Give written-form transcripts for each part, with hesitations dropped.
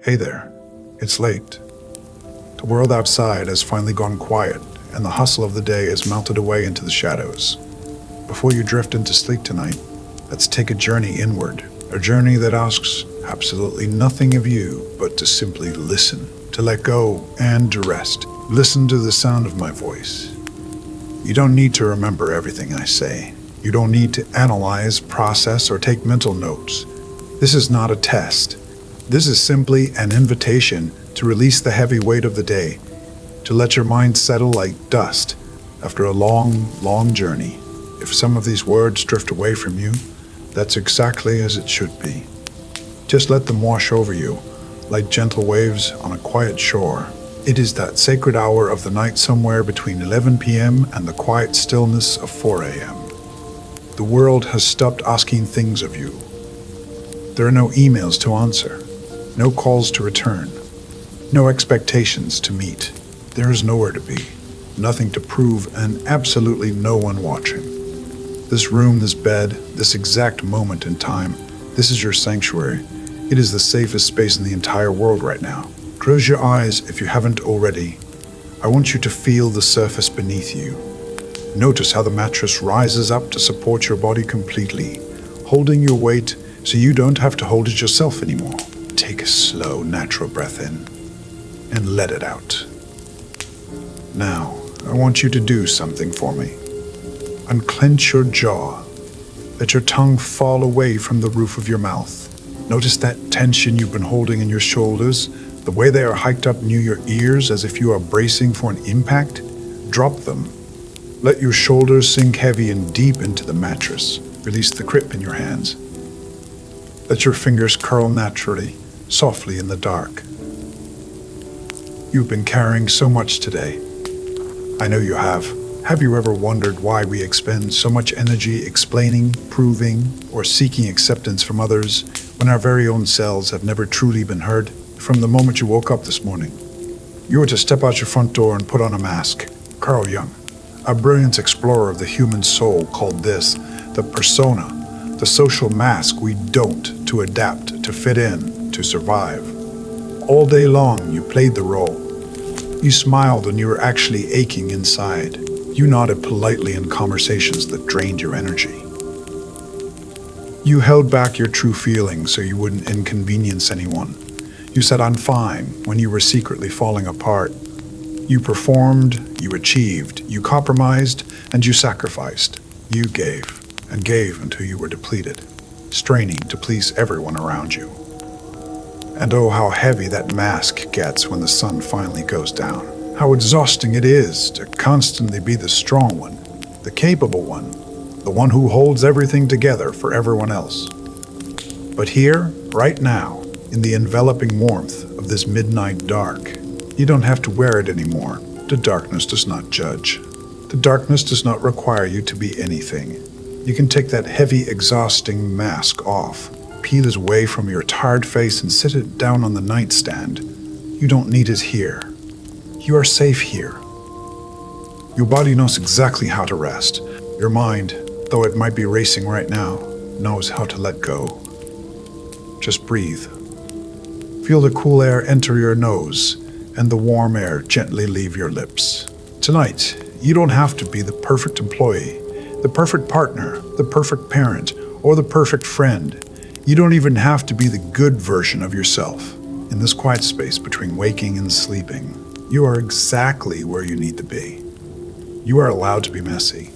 Hey there, it's late. The world outside has finally gone quiet, and the hustle of the day has melted away into the shadows. Before you drift into sleep tonight, let's take a journey inward, a journey that asks absolutely nothing of you but to simply listen, to let go, and to rest. Listen to the sound of my voice. You don't need to remember everything I say. You don't need to analyze, process, or take mental notes. This is not a test. This is simply an invitation to release the heavy weight of the day, to let your mind settle like dust after a long, long journey. If some of these words drift away from you, that's exactly as it should be. Just let them wash over you like gentle waves on a quiet shore. It is that sacred hour of the night somewhere between 11 p.m. and the quiet stillness of 4 a.m. The world has stopped asking things of you. There are no emails to answer, no calls to return, no expectations to meet. There is nowhere to be, nothing to prove, and absolutely no one watching. This room, this bed, this exact moment in time, this is your sanctuary. It is the safest space in the entire world right now. Close your eyes if you haven't already. I want you to feel the surface beneath you. Notice how the mattress rises up to support your body completely, holding your weight so you don't have to hold it yourself anymore. Take a slow, natural breath in and let it out. Now, I want you to do something for me. Unclench your jaw. Let your tongue fall away from the roof of your mouth. Notice that tension you've been holding in your shoulders, the way they are hiked up near your ears as if you are bracing for an impact. Drop them. Let your shoulders sink heavy and deep into the mattress. Release the grip in your hands. Let your fingers curl naturally, softly in the dark. You've been carrying so much today. I know you have. Have you ever wondered why we expend so much energy explaining, proving, or seeking acceptance from others when our very own selves have never truly been heard? From the moment you woke up this morning, you were to step out your front door and put on a mask. Carl Jung, a brilliant explorer of the human soul, called this the persona, the social mask we don't to adapt, to fit in, to survive. All day long, you played the role. You smiled when you were actually aching inside. You nodded politely in conversations that drained your energy. You held back your true feelings so you wouldn't inconvenience anyone. You said, "I'm fine," when you were secretly falling apart. You performed, you achieved, you compromised, and you sacrificed. You gave, and gave until you were depleted, straining to please everyone around you. And oh, how heavy that mask gets when the sun finally goes down. How exhausting it is to constantly be the strong one, the capable one, the one who holds everything together for everyone else. But here, right now, in the enveloping warmth of this midnight dark, you don't have to wear it anymore. The darkness does not judge. The darkness does not require you to be anything. You can take that heavy, exhausting mask off, peel it away from your tired face and sit it down on the nightstand. You don't need it here. You are safe here. Your body knows exactly how to rest. Your mind, though it might be racing right now, knows how to let go. Just breathe. Feel the cool air enter your nose and the warm air gently leave your lips. Tonight, you don't have to be the perfect employee, the perfect partner, the perfect parent, or the perfect friend. You don't even have to be the good version of yourself. In this quiet space between waking and sleeping, you are exactly where you need to be. You are allowed to be messy.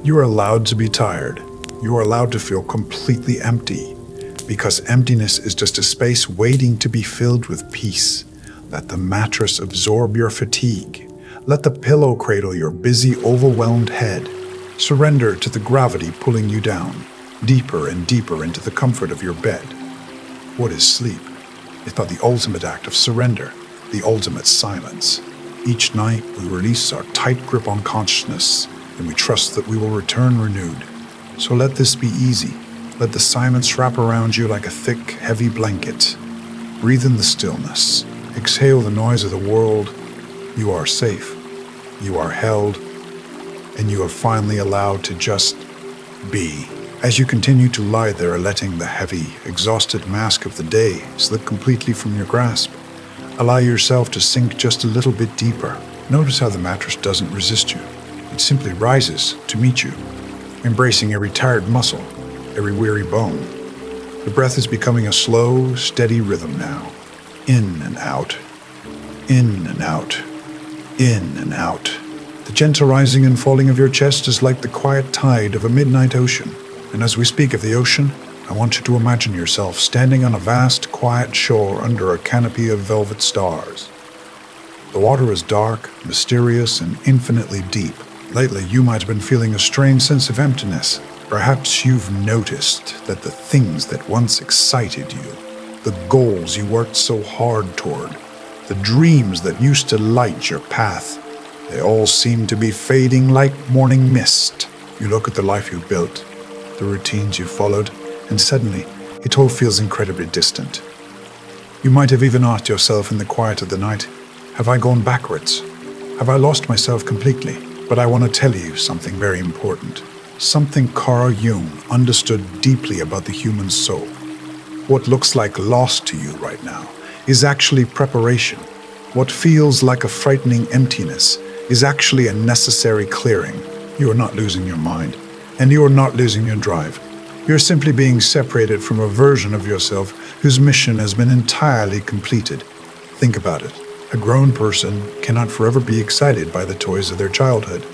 You are allowed to be tired. You are allowed to feel completely empty, because emptiness is just a space waiting to be filled with peace. Let the mattress absorb your fatigue. Let the pillow cradle your busy, overwhelmed head. Surrender to the gravity pulling you down, deeper and deeper into the comfort of your bed. What is sleep? It's but the ultimate act of surrender, the ultimate silence. Each night we release our tight grip on consciousness, and we trust that we will return renewed. So let this be easy. Let the silence wrap around you like a thick, heavy blanket. Breathe in the stillness. Exhale the noise of the world. You are safe. You are held. And you are finally allowed to just be. As you continue to lie there, letting the heavy, exhausted mask of the day slip completely from your grasp, allow yourself to sink just a little bit deeper. Notice how the mattress doesn't resist you. It simply rises to meet you, embracing every tired muscle, every weary bone. The breath is becoming a slow, steady rhythm now. In and out, in and out, in and out. The gentle rising and falling of your chest is like the quiet tide of a midnight ocean. And as we speak of the ocean, I want you to imagine yourself standing on a vast, quiet shore under a canopy of velvet stars. The water is dark, mysterious, and infinitely deep. Lately, you might have been feeling a strange sense of emptiness. Perhaps you've noticed that the things that once excited you, the goals you worked so hard toward, the dreams that used to light your path, they all seem to be fading like morning mist. You look at the life you built, the routines you followed, and suddenly it all feels incredibly distant. You might have even asked yourself in the quiet of the night, have I gone backwards? Have I lost myself completely? But I want to tell you something very important. Something Carl Jung understood deeply about the human soul. What looks like loss to you right now is actually preparation. What feels like a frightening emptiness is actually a necessary clearing. You are not losing your mind, and you are not losing your drive. You're simply being separated from a version of yourself whose mission has been entirely completed. Think about it. A grown person cannot forever be excited by the toys of their childhood.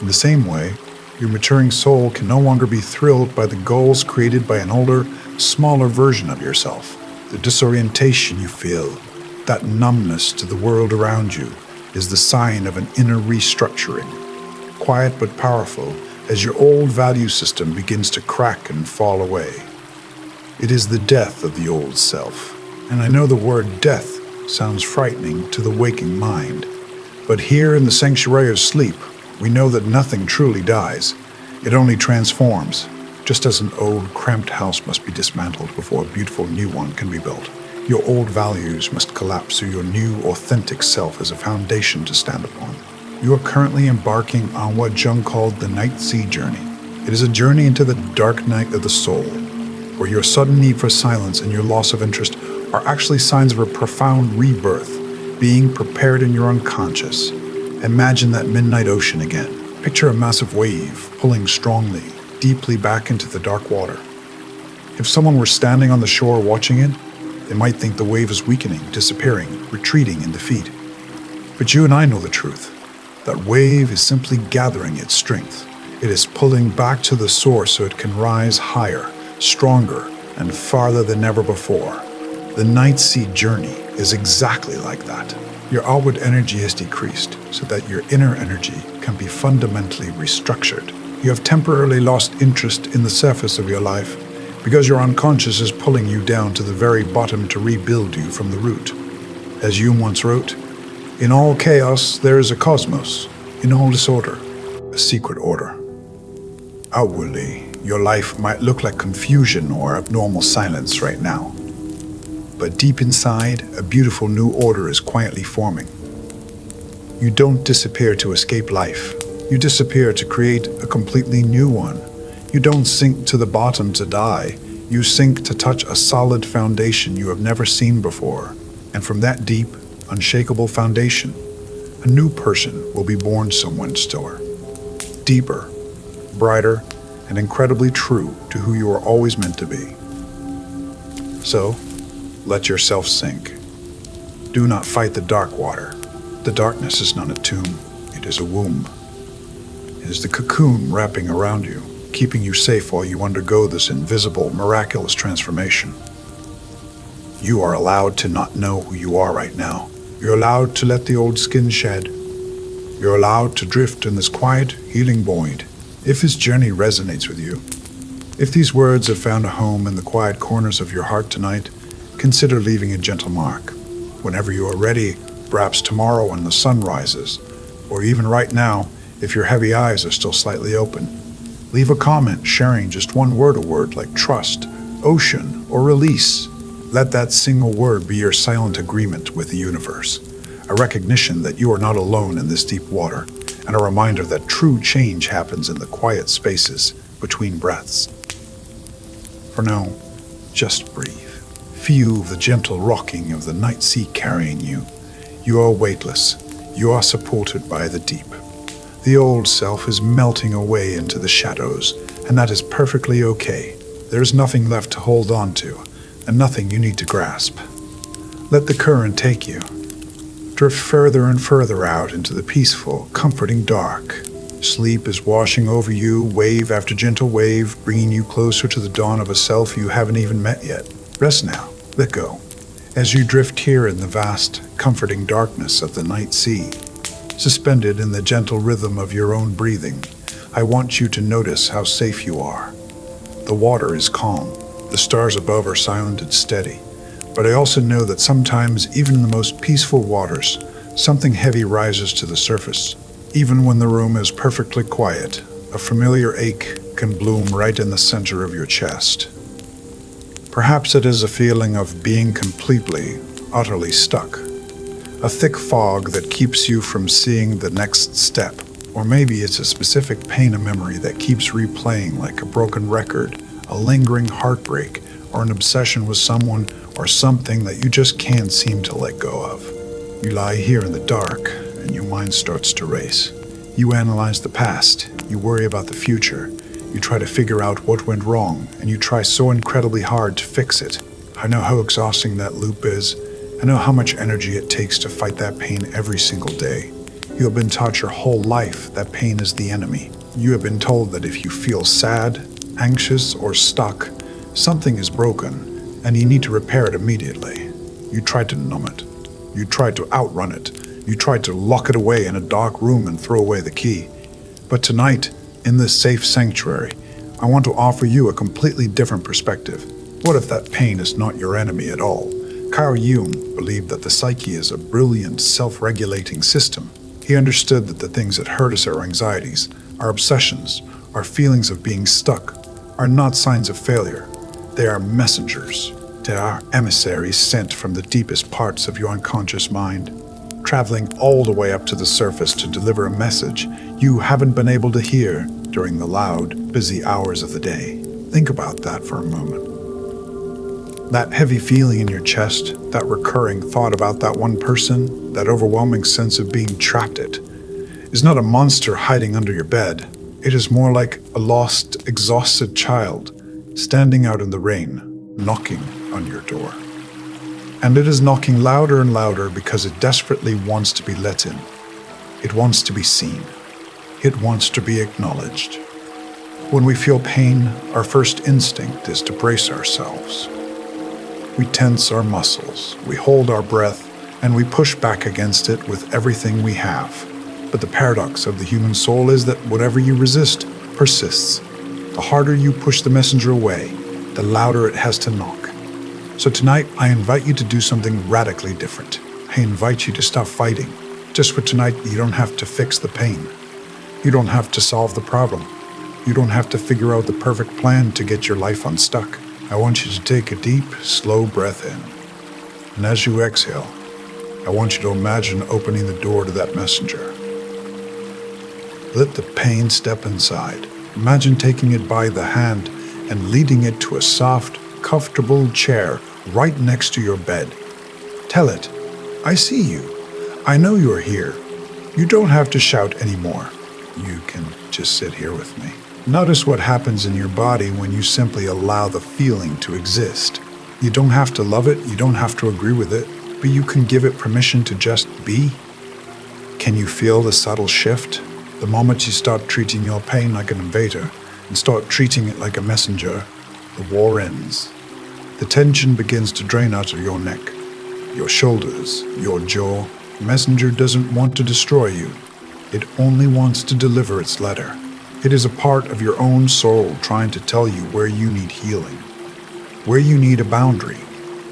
In the same way, your maturing soul can no longer be thrilled by the goals created by an older, smaller version of yourself. The disorientation you feel, that numbness to the world around you, is the sign of an inner restructuring. Quiet but powerful, as your old value system begins to crack and fall away. It is the death of the old self. And I know the word death sounds frightening to the waking mind. But here in the sanctuary of sleep, we know that nothing truly dies. It only transforms, just as an old, cramped house must be dismantled before a beautiful new one can be built. Your old values must collapse so your new, authentic self is a foundation to stand upon. You are currently embarking on what Jung called the night sea journey. It is a journey into the dark night of the soul, where your sudden need for silence and your loss of interest are actually signs of a profound rebirth, being prepared in your unconscious. Imagine that midnight ocean again. Picture a massive wave pulling strongly, deeply back into the dark water. If someone were standing on the shore watching it, they might think the wave is weakening, disappearing, retreating in defeat. But you and I know the truth. That wave is simply gathering its strength. It is pulling back to the source so it can rise higher, stronger, and farther than ever before. The night sea journey is exactly like that. Your outward energy has decreased so that your inner energy can be fundamentally restructured. You have temporarily lost interest in the surface of your life because your unconscious is pulling you down to the very bottom to rebuild you from the root. As Jung once wrote, in all chaos, there is a cosmos. In all disorder, a secret order. Outwardly, your life might look like confusion or abnormal silence right now. But deep inside, a beautiful new order is quietly forming. You don't disappear to escape life. You disappear to create a completely new one. You don't sink to the bottom to die. You sink to touch a solid foundation you have never seen before. And from that deep, unshakable foundation, a new person will be born somewhere stiller, deeper, brighter, and incredibly true to who you are always meant to be. So, let yourself sink. Do not fight the dark water. The darkness is not a tomb, it is a womb. It is the cocoon wrapping around you, keeping you safe while you undergo this invisible, miraculous transformation. You are allowed to not know who you are right now. You're allowed to let the old skin shed. You're allowed to drift in this quiet, healing void. If this journey resonates with you, if these words have found a home in the quiet corners of your heart tonight, consider leaving a gentle mark. Whenever you are ready, perhaps tomorrow when the sun rises, or even right now, if your heavy eyes are still slightly open. Leave a comment sharing just one word like trust, ocean, or release. Let that single word be your silent agreement with the universe, a recognition that you are not alone in this deep water, and a reminder that true change happens in the quiet spaces between breaths. For now, just breathe. Feel the gentle rocking of the night sea carrying you. You are weightless. You are supported by the deep. The old self is melting away into the shadows, and that is perfectly okay. There is nothing left to hold on to, and nothing you need to grasp. Let the current take you. Drift further and further out into the peaceful, comforting dark. Sleep is washing over you, wave after gentle wave, bringing you closer to the dawn of a self you haven't even met yet. Rest now. Let go. As you drift here in the vast, comforting darkness of the night sea, suspended in the gentle rhythm of your own breathing, I want you to notice how safe you are. The water is calm. The stars above are silent and steady. But I also know that sometimes, even in the most peaceful waters, something heavy rises to the surface. Even when the room is perfectly quiet, a familiar ache can bloom right in the center of your chest. Perhaps it is a feeling of being completely, utterly stuck. A thick fog that keeps you from seeing the next step. Or maybe it's a specific pain of memory that keeps replaying like a broken record, a lingering heartbreak, or an obsession with someone or something that you just can't seem to let go of. You lie here in the dark, and your mind starts to race. You analyze the past, you worry about the future, you try to figure out what went wrong, and you try so incredibly hard to fix it. I know how exhausting that loop is. I know how much energy it takes to fight that pain every single day. You have been taught your whole life that pain is the enemy. You have been told that if you feel sad, anxious, or stuck, something is broken, and you need to repair it immediately. You tried to numb it. You tried to outrun it. You tried to lock it away in a dark room and throw away the key. But tonight, in this safe sanctuary, I want to offer you a completely different perspective. What if that pain is not your enemy at all? Carl Jung believed that the psyche is a brilliant, self-regulating system. He understood that the things that hurt us, our anxieties, our obsessions, our feelings of being stuck, are not signs of failure. They are messengers. They are emissaries sent from the deepest parts of your unconscious mind, traveling all the way up to the surface to deliver a message you haven't been able to hear during the loud, busy hours of the day. Think about that for a moment. That heavy feeling in your chest, that recurring thought about that one person, that overwhelming sense of being trapped is not a monster hiding under your bed. It is more like a lost, exhausted child standing out in the rain, knocking on your door. And it is knocking louder and louder because it desperately wants to be let in. It wants to be seen. It wants to be acknowledged. When we feel pain, our first instinct is to brace ourselves. We tense our muscles, we hold our breath, and we push back against it with everything we have. But the paradox of the human soul is that whatever you resist persists. The harder you push the messenger away, the louder it has to knock. So tonight, I invite you to do something radically different. I invite you to stop fighting. Just for tonight, you don't have to fix the pain. You don't have to solve the problem. You don't have to figure out the perfect plan to get your life unstuck. I want you to take a deep, slow breath in. And as you exhale, I want you to imagine opening the door to that messenger. Let the pain step inside. Imagine taking it by the hand and leading it to a soft, comfortable chair right next to your bed. Tell it, I see you. I know you're here. You don't have to shout anymore. You can just sit here with me. Notice what happens in your body when you simply allow the feeling to exist. You don't have to love it, you don't have to agree with it, but you can give it permission to just be. Can you feel the subtle shift? The moment you start treating your pain like an invader and start treating it like a messenger, the war ends. The tension begins to drain out of your neck, your shoulders, your jaw. The messenger doesn't want to destroy you. It only wants to deliver its letter. It is a part of your own soul trying to tell you where you need healing, where you need a boundary,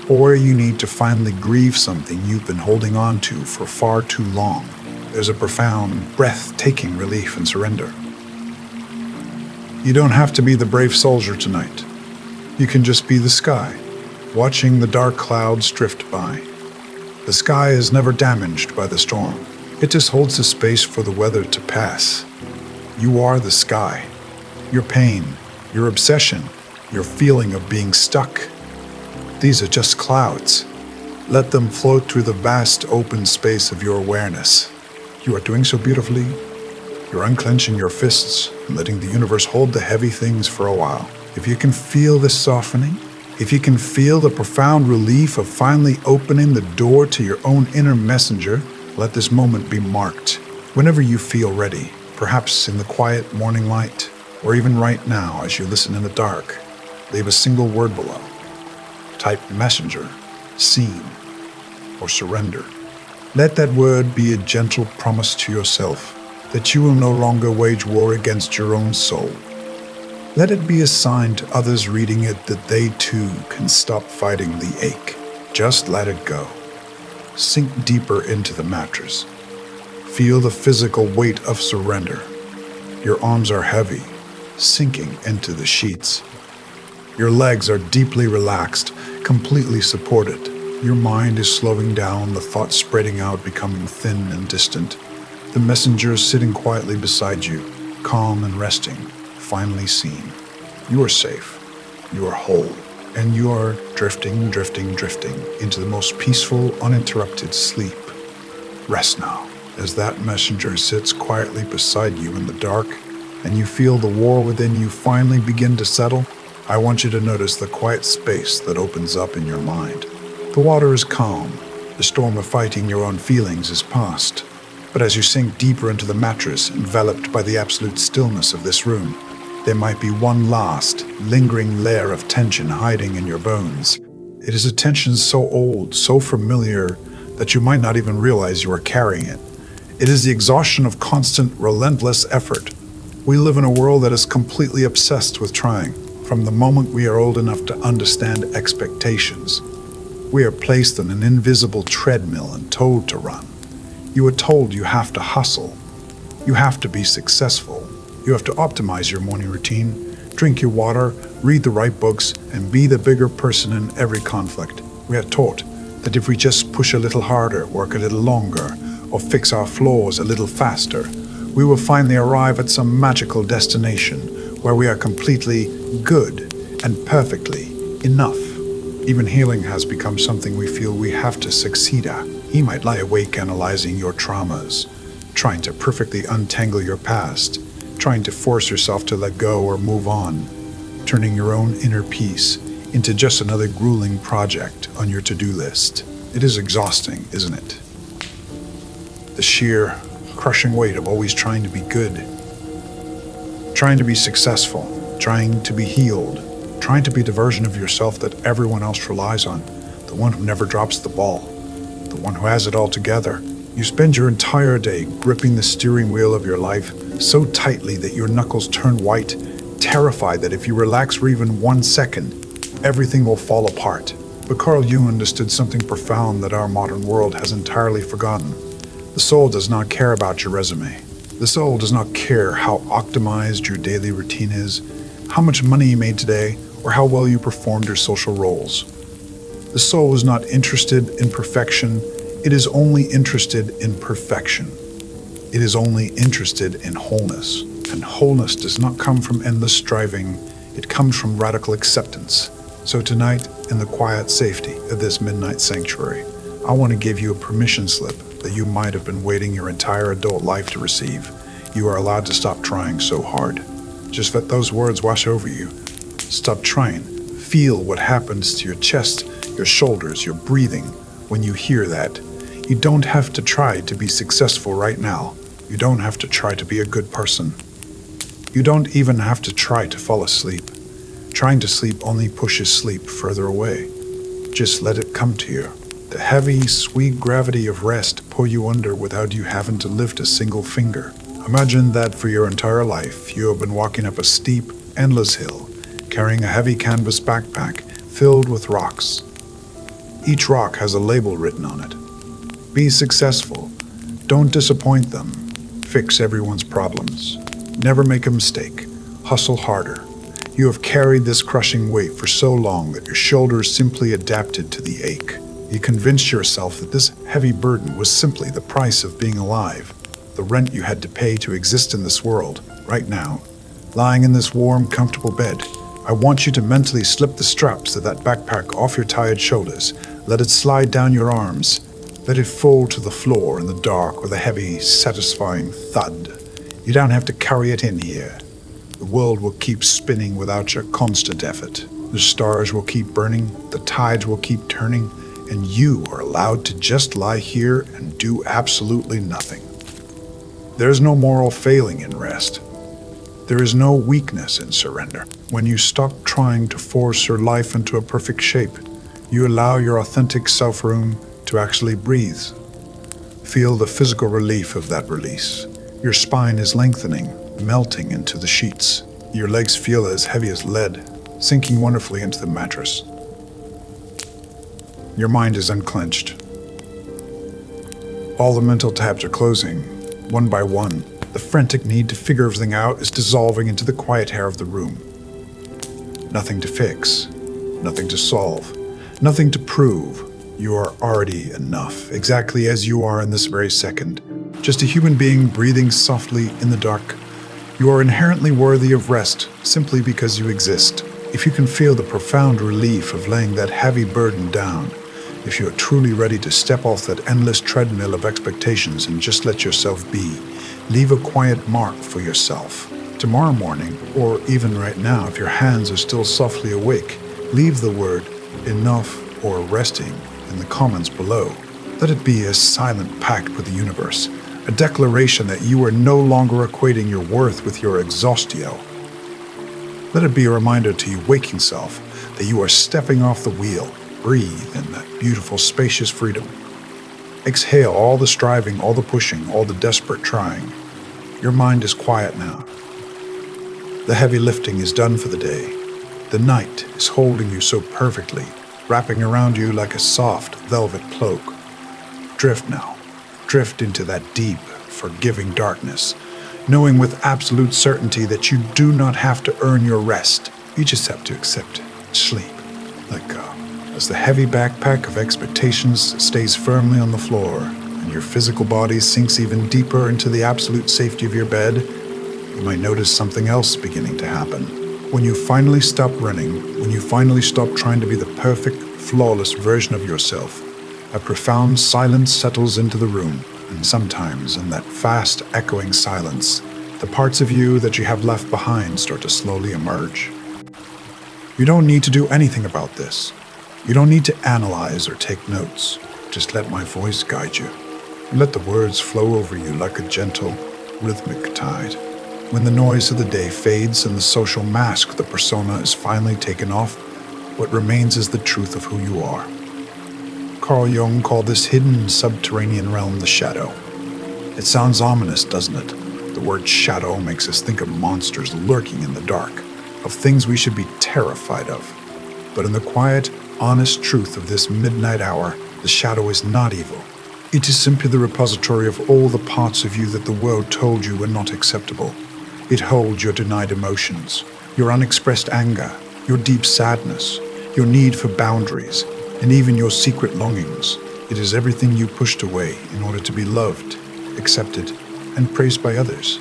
or where you need to finally grieve something you've been holding on to for far too long. There's a profound, breathtaking relief and surrender. You don't have to be the brave soldier tonight. You can just be the sky, watching the dark clouds drift by. The sky is never damaged by the storm. It just holds the space for the weather to pass. You are the sky. Your pain, your obsession, your feeling of being stuck. These are just clouds. Let them float through the vast open space of your awareness. You are doing so beautifully. You're unclenching your fists and letting the universe hold the heavy things for a while. If you can feel this softening, if you can feel the profound relief of finally opening the door to your own inner messenger, let this moment be marked. Whenever you feel ready, perhaps in the quiet morning light, or even right now as you listen in the dark, leave a single word below. Type messenger, seen, or surrender. Let that word be a gentle promise to yourself that you will no longer wage war against your own soul. Let it be a sign to others reading it that they too can stop fighting the ache. Just let it go. Sink deeper into the mattress. Feel the physical weight of surrender. Your arms are heavy, sinking into the sheets. Your legs are deeply relaxed, completely supported. Your mind is slowing down, the thoughts spreading out, becoming thin and distant. The messenger is sitting quietly beside you, calm and resting, finally seen. You are safe, you are whole, and you are drifting into the most peaceful, uninterrupted sleep. Rest now, as that messenger sits quietly beside you in the dark, and you feel the war within you finally begin to settle. I want you to notice the quiet space that opens up in your mind. The water is calm. The storm of fighting your own feelings is past. But as you sink deeper into the mattress, enveloped by the absolute stillness of this room, there might be one last, lingering layer of tension hiding in your bones. It is a tension so old, so familiar, that you might not even realize you are carrying it. It is the exhaustion of constant, relentless effort. We live in a world that is completely obsessed with trying. From the moment we are old enough to understand expectations, we are placed on an invisible treadmill and told to run. You are told you have to hustle. You have to be successful. You have to optimize your morning routine, drink your water, read the right books, and be the bigger person in every conflict. We are taught that if we just push a little harder, work a little longer, or fix our flaws a little faster, we will finally arrive at some magical destination where we are completely good and perfectly enough. Even healing has become something we feel we have to succeed at. You might lie awake analyzing your traumas, trying to perfectly untangle your past, trying to force yourself to let go or move on, turning your own inner peace into just another grueling project on your to-do list. It is exhausting, isn't it? The sheer, crushing weight of always trying to be good, trying to be successful, trying to be healed, trying to be the version of yourself that everyone else relies on, the one who never drops the ball, the one who has it all together. You spend your entire day gripping the steering wheel of your life so tightly that your knuckles turn white, terrified that if you relax for even 1 second, everything will fall apart. But Carl Jung understood something profound that our modern world has entirely forgotten. The soul does not care about your resume. The soul does not care how optimized your daily routine is, how much money you made today, or how well you performed your social roles. The soul is not interested in perfection. It is only interested in perfection. It is only interested in wholeness. And wholeness does not come from endless striving. It comes from radical acceptance. So tonight, in the quiet safety of this midnight sanctuary, I want to give you a permission slip that you might have been waiting your entire adult life to receive. You are allowed to stop trying so hard. Just let those words wash over you. Stop trying. Feel what happens to your chest, your shoulders, your breathing when you hear that. You don't have to try to be successful right now. You don't have to try to be a good person. You don't even have to try to fall asleep. Trying to sleep only pushes sleep further away. Just let it come to you. The heavy, sweet gravity of rest pull you under without you having to lift a single finger. Imagine that for your entire life, you have been walking up a steep, endless hill, carrying a heavy canvas backpack filled with rocks. Each rock has a label written on it. Be successful. Don't disappoint them. Fix everyone's problems. Never make a mistake. Hustle harder. You have carried this crushing weight for so long that your shoulders simply adapted to the ache. You convinced yourself that this heavy burden was simply the price of being alive, the rent you had to pay to exist in this world, right now, lying in this warm, comfortable bed, I want you to mentally slip the straps of that backpack off your tired shoulders. Let it slide down your arms. Let it fall to the floor in the dark with a heavy, satisfying thud. You don't have to carry it in here. The world will keep spinning without your constant effort. The stars will keep burning, the tides will keep turning, and you are allowed to just lie here and do absolutely nothing. There is no moral failing in rest. There is no weakness in surrender. When you stop trying to force your life into a perfect shape, you allow your authentic self room to actually breathe. Feel the physical relief of that release. Your spine is lengthening, melting into the sheets. Your legs feel as heavy as lead, sinking wonderfully into the mattress. Your mind is unclenched. All the mental tabs are closing, one by one. The frantic need to figure everything out is dissolving into the quiet air of the room. Nothing to fix, nothing to solve, nothing to prove. You are already enough, exactly as you are in this very second. Just a human being breathing softly in the dark. You are inherently worthy of rest simply because you exist. If you can feel the profound relief of laying that heavy burden down, if you are truly ready to step off that endless treadmill of expectations and just let yourself be, leave a quiet mark for yourself. Tomorrow morning, or even right now if your hands are still softly awake, leave the word enough or resting in the comments below. Let it be a silent pact with the universe, a declaration that you are no longer equating your worth with your exhaustio. Let it be a reminder to your waking self that you are stepping off the wheel. Breathe in that beautiful, spacious freedom. Exhale all the striving, all the pushing, all the desperate trying. Your mind is quiet now. The heavy lifting is done for the day. The night is holding you so perfectly, wrapping around you like a soft velvet cloak. Drift now. Drift into that deep, forgiving darkness, knowing with absolute certainty that you do not have to earn your rest. You just have to accept it. Sleep. Let go. As the heavy backpack of expectations stays firmly on the floor and your physical body sinks even deeper into the absolute safety of your bed, you might notice something else beginning to happen. When you finally stop running, when you finally stop trying to be the perfect, flawless version of yourself, a profound silence settles into the room, and sometimes in that fast, echoing silence, the parts of you that you have left behind start to slowly emerge. You don't need to do anything about this. You don't need to analyze or take notes. Just let my voice guide you. And let the words flow over you like a gentle, rhythmic tide. When the noise of the day fades and the social mask of the persona is finally taken off, what remains is the truth of who you are. Carl Jung called this hidden subterranean realm the shadow. It sounds ominous, doesn't it? The word shadow makes us think of monsters lurking in the dark, of things we should be terrified of. But in the quiet, honest truth of this midnight hour, the shadow is not evil. It is simply the repository of all the parts of you that the world told you were not acceptable. It holds your denied emotions, your unexpressed anger, your deep sadness, your need for boundaries, and even your secret longings. It is everything you pushed away in order to be loved, accepted, and praised by others.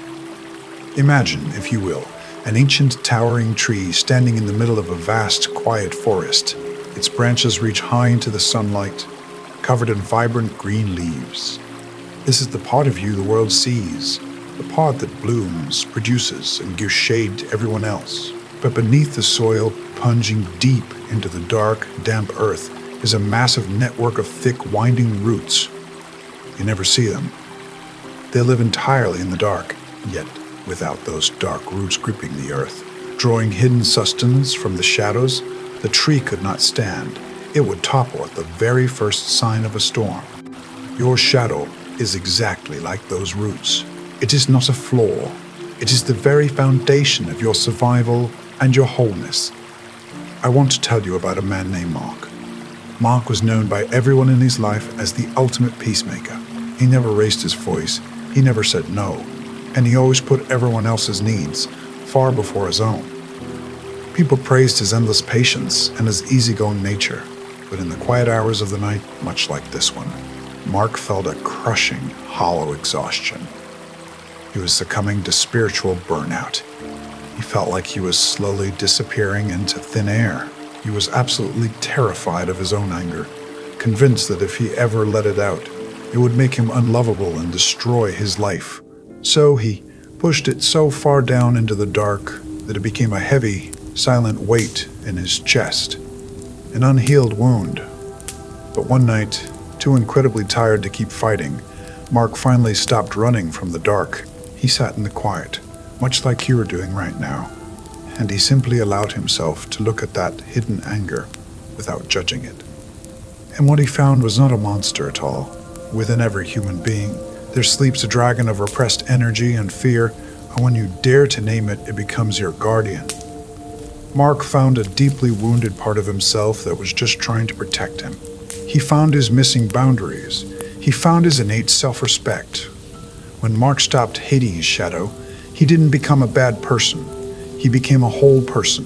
Imagine, if you will, an ancient towering tree standing in the middle of a vast, quiet forest. Its branches reach high into the sunlight, covered in vibrant green leaves. This is the part of you the world sees, the part that blooms, produces, and gives shade to everyone else. But beneath the soil, plunging deep into the dark, damp earth, is a massive network of thick, winding roots. You never see them. They live entirely in the dark, yet without those dark roots gripping the earth, drawing hidden sustenance from the shadows, the tree could not stand. It would topple at the very first sign of a storm. Your shadow is exactly like those roots. It is not a flaw. It is the very foundation of your survival and your wholeness. I want to tell you about a man named Mark. Mark was known by everyone in his life as the ultimate peacemaker. He never raised his voice. He never said no. And he always put everyone else's needs far before his own. People praised his endless patience and his easygoing nature, but in the quiet hours of the night, much like this one, Mark felt a crushing, hollow exhaustion. He was succumbing to spiritual burnout. He felt like he was slowly disappearing into thin air. He was absolutely terrified of his own anger, convinced that if he ever let it out, it would make him unlovable and destroy his life. So he pushed it so far down into the dark that it became a heavy, silent weight in his chest, an unhealed wound. But one night, too incredibly tired to keep fighting, Mark finally stopped running from the dark. He sat in the quiet, much like you are doing right now, and he simply allowed himself to look at that hidden anger without judging it. And what he found was not a monster at all. Within every human being, there sleeps a dragon of repressed energy and fear, and when you dare to name it, it becomes your guardian. Mark found a deeply wounded part of himself that was just trying to protect him. He found his missing boundaries. He found his innate self-respect. When Mark stopped hating his shadow, he didn't become a bad person. He became a whole person.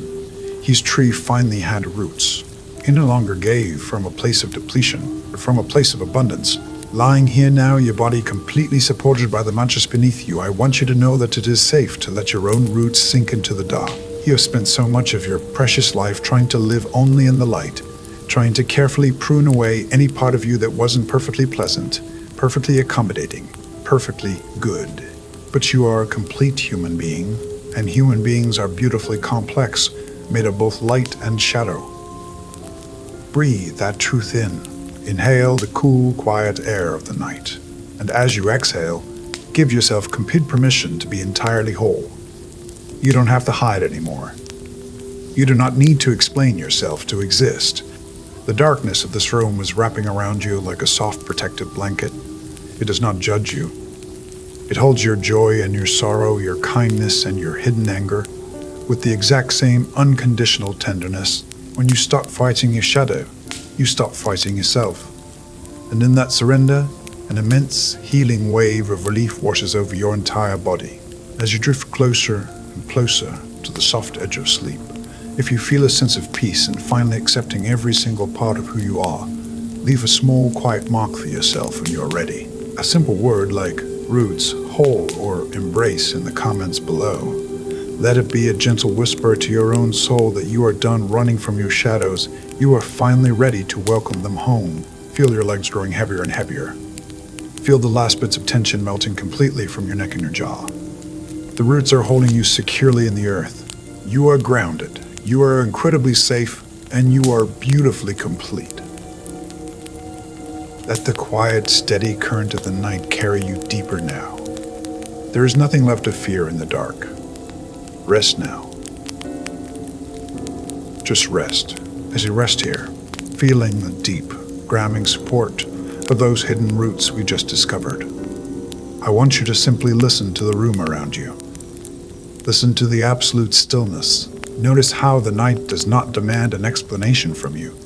His tree finally had roots. He no longer gave from a place of depletion, but from a place of abundance. Lying here now, your body completely supported by the mantras beneath you, I want you to know that it is safe to let your own roots sink into the dark. You have spent so much of your precious life trying to live only in the light, trying to carefully prune away any part of you that wasn't perfectly pleasant, perfectly accommodating, perfectly good. But you are a complete human being, and human beings are beautifully complex, made of both light and shadow. Breathe that truth in. Inhale the cool, quiet air of the night. And as you exhale, give yourself complete permission to be entirely whole. You don't have to hide anymore. You do not need to explain yourself to exist. The darkness of this room is wrapping around you like a soft protective blanket. It does not judge you. It holds your joy and your sorrow, your kindness and your hidden anger, with the exact same unconditional tenderness. When you stop fighting your shadow, you stop fighting yourself. And in that surrender, an immense healing wave of relief washes over your entire body. As you drift closer and closer to the soft edge of sleep, if you feel a sense of peace and finally accepting every single part of who you are, leave a small, quiet mark for yourself when you're ready. A simple word like roots, whole, or embrace in the comments below. Let it be a gentle whisper to your own soul that you are done running from your shadows. You are finally ready to welcome them home. Feel your legs growing heavier and heavier. Feel the last bits of tension melting completely from your neck and your jaw. The roots are holding you securely in the earth. You are grounded. You are incredibly safe, and you are beautifully complete. Let the quiet, steady current of the night carry you deeper now. There is nothing left to fear in the dark. Rest now. Just rest. As you rest here, feeling the deep, grounding support of those hidden roots we just discovered, I want you to simply listen to the room around you. Listen to the absolute stillness. Notice how the night does not demand an explanation from you.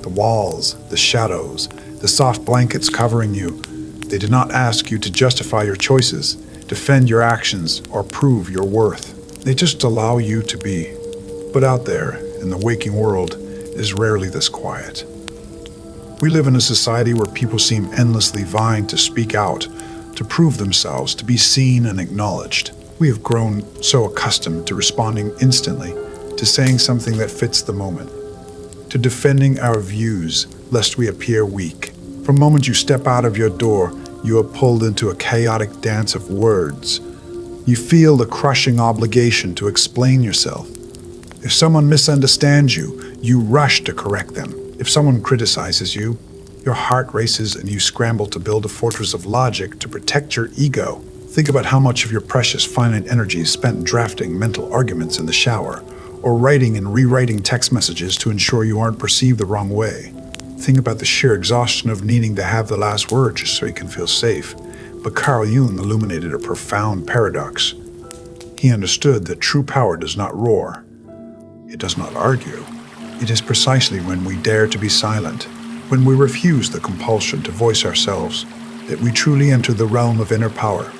The walls, the shadows, the soft blankets covering you, they do not ask you to justify your choices, defend your actions, or prove your worth. They just allow you to be. But out there, in the waking world, it is rarely this quiet. We live in a society where people seem endlessly vying to speak out, to prove themselves, to be seen and acknowledged. We have grown so accustomed to responding instantly, to saying something that fits the moment, to defending our views lest we appear weak. From the moment you step out of your door, you are pulled into a chaotic dance of words. You feel the crushing obligation to explain yourself. If someone misunderstands you, you rush to correct them. If someone criticizes you, your heart races and you scramble to build a fortress of logic to protect your ego. Think about how much of your precious finite energy is spent drafting mental arguments in the shower, or writing and rewriting text messages to ensure you aren't perceived the wrong way. Think about the sheer exhaustion of needing to have the last word just so you can feel safe. But Carl Jung illuminated a profound paradox. He understood that true power does not roar. It does not argue. It is precisely when we dare to be silent, when we refuse the compulsion to voice ourselves, that we truly enter the realm of inner power.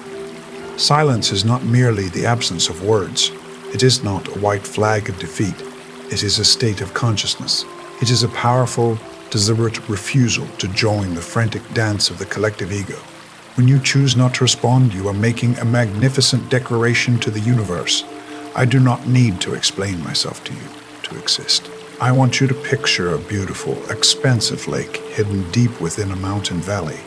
Silence is not merely the absence of words. It is not a white flag of defeat. It is a state of consciousness. It is a powerful, deliberate refusal to join the frantic dance of the collective ego. When you choose not to respond, you are making a magnificent declaration to the universe. I do not need to explain myself to you to exist. I want you to picture a beautiful, expansive lake hidden deep within a mountain valley.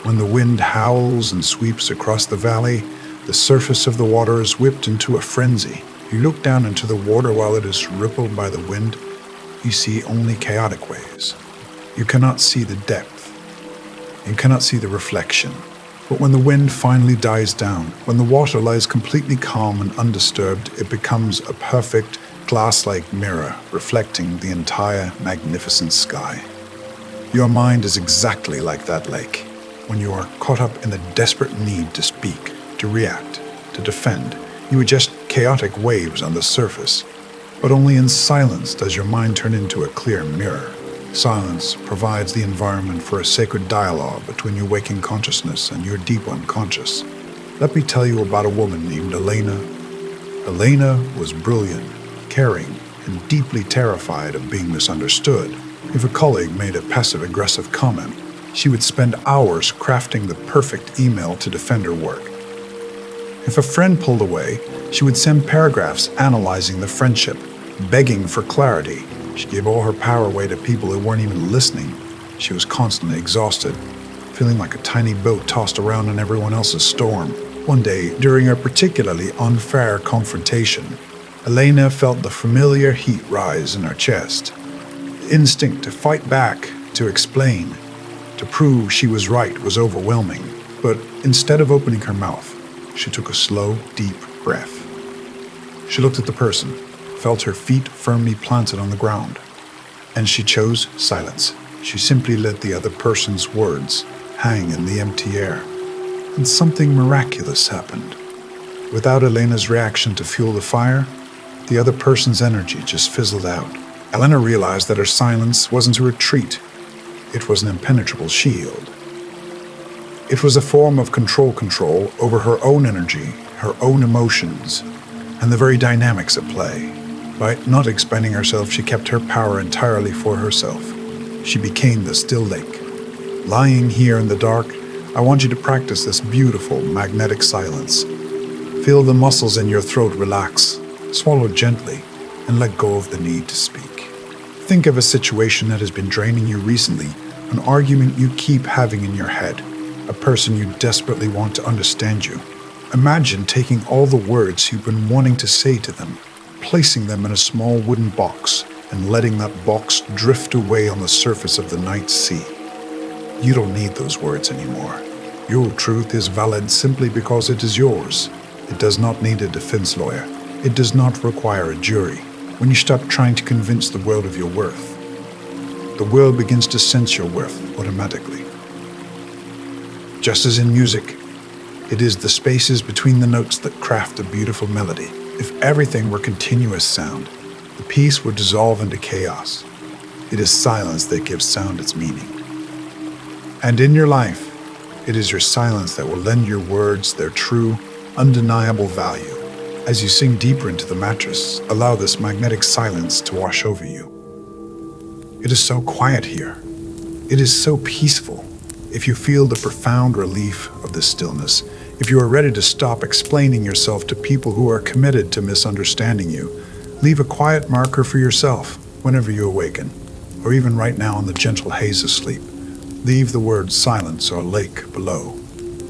When the wind howls and sweeps across the valley, the surface of the water is whipped into a frenzy. You look down into the water while it is rippled by the wind. You see only chaotic waves. You cannot see the depth. You cannot see the reflection. But when the wind finally dies down, when the water lies completely calm and undisturbed, it becomes a perfect, glass-like mirror reflecting the entire magnificent sky. Your mind is exactly like that lake. When you are caught up in the desperate need to speak, to react, to defend, you are just chaotic waves on the surface. But only in silence does your mind turn into a clear mirror. Silence provides the environment for a sacred dialogue between your waking consciousness and your deep unconscious. Let me tell you about a woman named Elena. Elena was brilliant, caring, and deeply terrified of being misunderstood. If a colleague made a passive-aggressive comment, she would spend hours crafting the perfect email to defend her work. If a friend pulled away, she would send paragraphs analyzing the friendship, begging for clarity. She gave all her power away to people who weren't even listening. She was constantly exhausted, feeling like a tiny boat tossed around in everyone else's storm. One day, during a particularly unfair confrontation, Elena felt the familiar heat rise in her chest. The instinct to fight back, to explain, to prove she was right was overwhelming. But instead of opening her mouth, she took a slow, deep breath. She looked at the person, felt her feet firmly planted on the ground, and she chose silence. She simply let the other person's words hang in the empty air. And something miraculous happened. Without Elena's reaction to fuel the fire, the other person's energy just fizzled out. Elena realized that her silence wasn't a retreat. It was an impenetrable shield. It was a form of control over her own energy, her own emotions, and the very dynamics at play. By not expending herself, she kept her power entirely for herself. She became the still lake. Lying here in the dark, I want you to practice this beautiful magnetic silence. Feel the muscles in your throat relax, swallow gently, and let go of the need to speak. Think of a situation that has been draining you recently, an argument you keep having in your head, a person you desperately want to understand you. Imagine taking all the words you've been wanting to say to them, placing them in a small wooden box, and letting that box drift away on the surface of the night sea. You don't need those words anymore. Your truth is valid simply because it is yours. It does not need a defense lawyer. It does not require a jury. When you stop trying to convince the world of your worth, the world begins to sense your worth automatically. Just as in music, it is the spaces between the notes that craft a beautiful melody. If everything were continuous sound, the piece would dissolve into chaos. It is silence that gives sound its meaning. And in your life, it is your silence that will lend your words their true, undeniable value. As you sink deeper into the mattress, allow this magnetic silence to wash over you. It is so quiet here. It is so peaceful. If you feel the profound relief of this stillness, if you are ready to stop explaining yourself to people who are committed to misunderstanding you, leave a quiet marker for yourself whenever you awaken, or even right now in the gentle haze of sleep. Leave the word silence or lake below.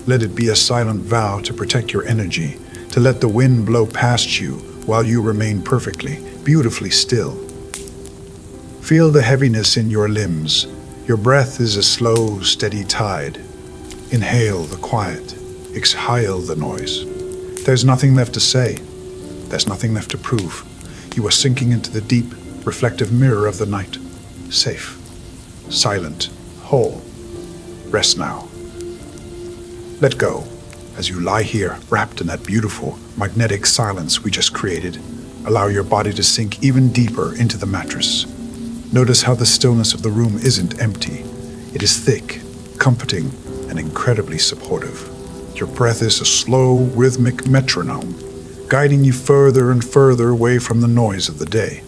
Let it be a silent vow to protect your energy, to let the wind blow past you while you remain perfectly, beautifully still. Feel the heaviness in your limbs. Your breath is a slow, steady tide. Inhale the quiet. Exhale the noise. There's nothing left to say. There's nothing left to prove. You are sinking into the deep, reflective mirror of the night. Safe, silent, whole. Rest now. Let go. As you lie here, wrapped in that beautiful, magnetic silence we just created, allow your body to sink even deeper into the mattress. Notice how the stillness of the room isn't empty. It is thick, comforting, and incredibly supportive. Your breath is a slow, rhythmic metronome, guiding you further and further away from the noise of the day.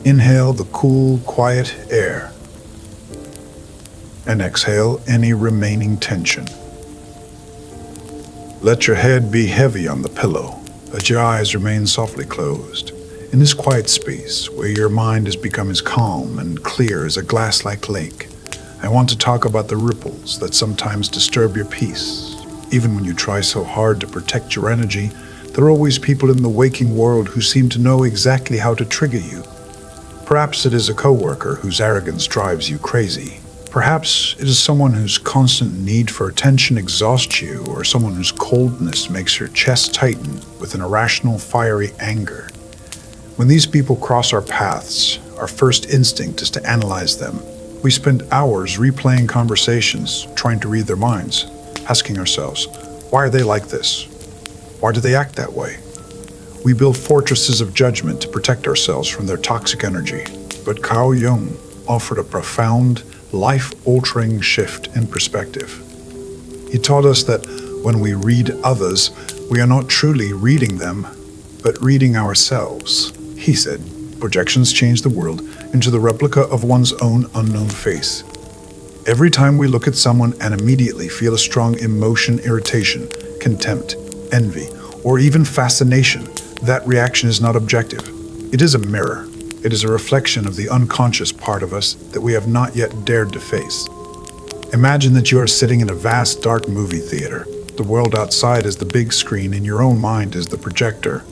Inhale the cool, quiet air, and exhale any remaining tension. Let your head be heavy on the pillow, Let your eyes remain softly closed. In this quiet space, where your mind has become as calm and clear as a glass-like lake, I want to talk about the ripples that sometimes disturb your peace. Even when you try so hard to protect your energy, there are always people in the waking world who seem to know exactly how to trigger you. Perhaps it is a coworker whose arrogance drives you crazy. Perhaps it is someone whose constant need for attention exhausts you, or someone whose coldness makes your chest tighten with an irrational, fiery anger. When these people cross our paths, our first instinct is to analyze them. We spend hours replaying conversations, trying to read their minds, asking ourselves, why are they like this? Why do they act that way? We build fortresses of judgment to protect ourselves from their toxic energy. But Carl Jung offered a profound, life-altering shift in perspective. He taught us that when we read others, we are not truly reading them, but reading ourselves. He said, projections change the world into the replica of one's own unknown face. Every time we look at someone and immediately feel a strong emotion, irritation, contempt, envy, or even fascination, that reaction is not objective. It is a mirror. It is a reflection of the unconscious part of us that we have not yet dared to face. Imagine that you are sitting in a vast, dark movie theater. The world outside is the big screen and your own mind is the projector.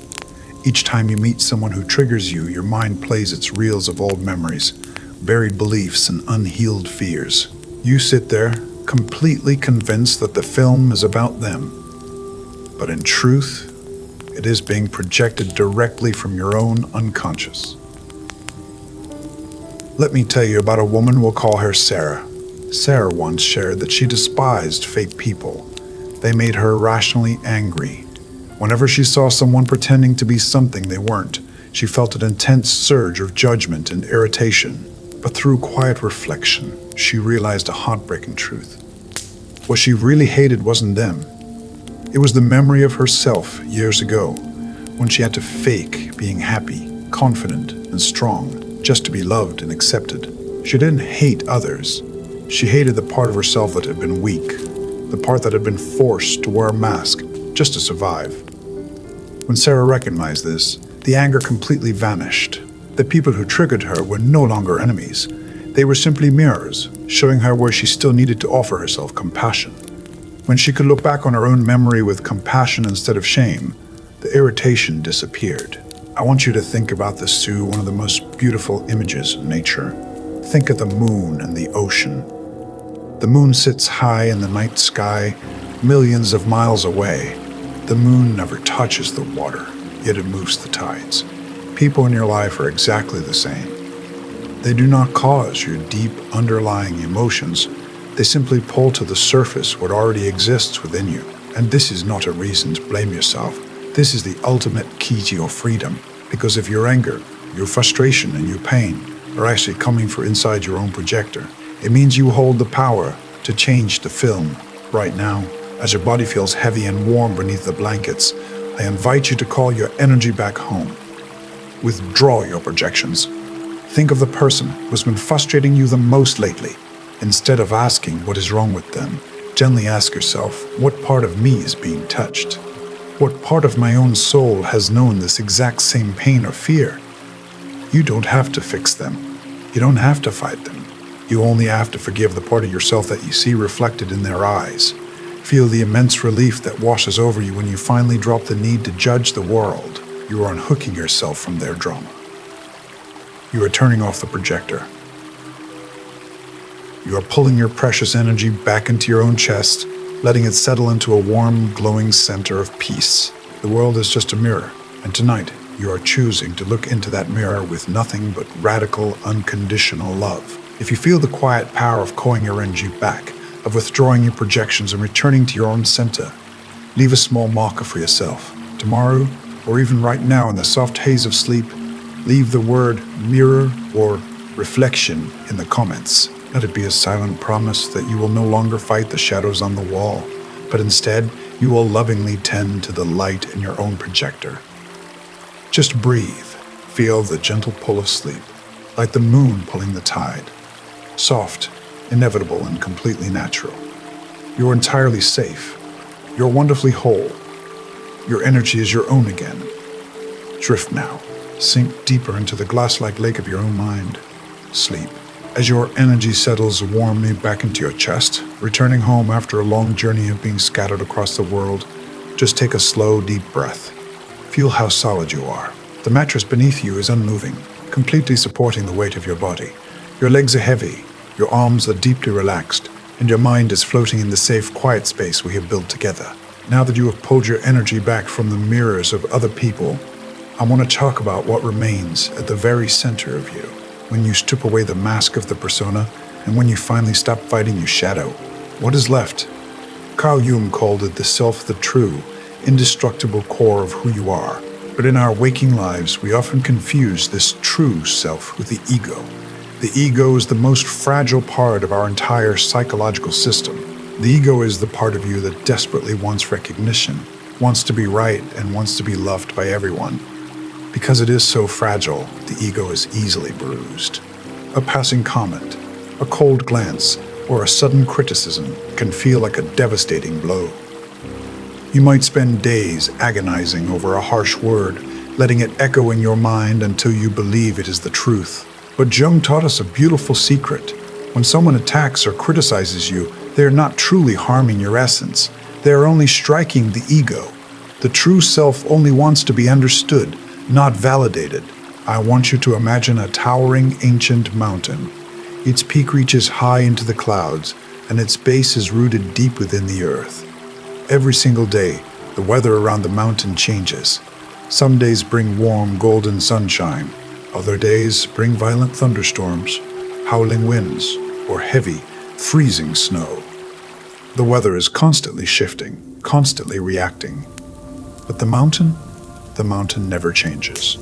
Each time you meet someone who triggers you, your mind plays its reels of old memories, buried beliefs, and unhealed fears. You sit there, completely convinced that the film is about them. But in truth, it is being projected directly from your own unconscious. Let me tell you about a woman, we'll call her Sarah. Sarah once shared that she despised fake people. They made her irrationally angry. Whenever she saw someone pretending to be something they weren't, she felt an intense surge of judgment and irritation. But through quiet reflection, she realized a heartbreaking truth. What she really hated wasn't them. It was the memory of herself years ago, when she had to fake being happy, confident, and strong, just to be loved and accepted. She didn't hate others. She hated the part of herself that had been weak, the part that had been forced to wear a mask just to survive. When Sarah recognized this, the anger completely vanished. The people who triggered her were no longer enemies. They were simply mirrors, showing her where she still needed to offer herself compassion. When she could look back on her own memory with compassion instead of shame, the irritation disappeared. I want you to think about this through one of the most beautiful images in nature. Think of the moon and the ocean. The moon sits high in the night sky, millions of miles away. The moon never touches the water, yet it moves the tides. People in your life are exactly the same. They do not cause your deep underlying emotions. They simply pull to the surface what already exists within you. And this is not a reason to blame yourself. This is the ultimate key to your freedom, because if your anger, your frustration, and your pain are actually coming from inside your own projector, it means you hold the power to change the film right now. As your body feels heavy and warm beneath the blankets, I invite you to call your energy back home. Withdraw your projections. Think of the person who's been frustrating you the most lately. Instead of asking what is wrong with them, gently ask yourself, what part of me is being touched? What part of my own soul has known this exact same pain or fear? You don't have to fix them. You don't have to fight them. You only have to forgive the part of yourself that you see reflected in their eyes. Feel the immense relief that washes over you when you finally drop the need to judge the world. You are unhooking yourself from their drama. You are turning off the projector. You are pulling your precious energy back into your own chest, letting it settle into a warm, glowing center of peace. The world is just a mirror, and tonight you are choosing to look into that mirror with nothing but radical, unconditional love. If you feel the quiet power of calling your energy back, of withdrawing your projections and returning to your own center, leave a small marker for yourself. Tomorrow, or even right now in the soft haze of sleep, leave the word mirror or reflection in the comments. Let it be a silent promise that you will no longer fight the shadows on the wall, but instead you will lovingly tend to the light in your own projector. Just breathe. Feel the gentle pull of sleep, like the moon pulling the tide. Soft, inevitable, and completely natural. You're entirely safe. You're wonderfully whole. Your energy is your own again. Drift now. Sink deeper into the glass-like lake of your own mind. Sleep. As your energy settles warmly back into your chest, returning home after a long journey of being scattered across the world, just take a slow, deep breath. Feel how solid you are. The mattress beneath you is unmoving, completely supporting the weight of your body. Your legs are heavy, your arms are deeply relaxed, and your mind is floating in the safe, quiet space we have built together. Now that you have pulled your energy back from the mirrors of other people, I want to talk about what remains at the very center of you. When you strip away the mask of the persona, and when you finally stop fighting your shadow, what is left? Carl Jung called it the self, the true, indestructible core of who you are. But in our waking lives, we often confuse this true self with the ego. The ego is the most fragile part of our entire psychological system. The ego is the part of you that desperately wants recognition, wants to be right, and wants to be loved by everyone. Because it is so fragile, the ego is easily bruised. A passing comment, a cold glance, or a sudden criticism can feel like a devastating blow. You might spend days agonizing over a harsh word, letting it echo in your mind until you believe it is the truth. But Jung taught us a beautiful secret. When someone attacks or criticizes you, they are not truly harming your essence. They are only striking the ego. The true self only wants to be understood, not validated. I want you to imagine a towering ancient mountain. Its peak reaches high into the clouds, and its base is rooted deep within the earth. Every single day, the weather around the mountain changes. Some days bring warm, golden sunshine. Other days bring violent thunderstorms, howling winds, or heavy, freezing snow. The weather is constantly shifting, constantly reacting. But the mountain never changes.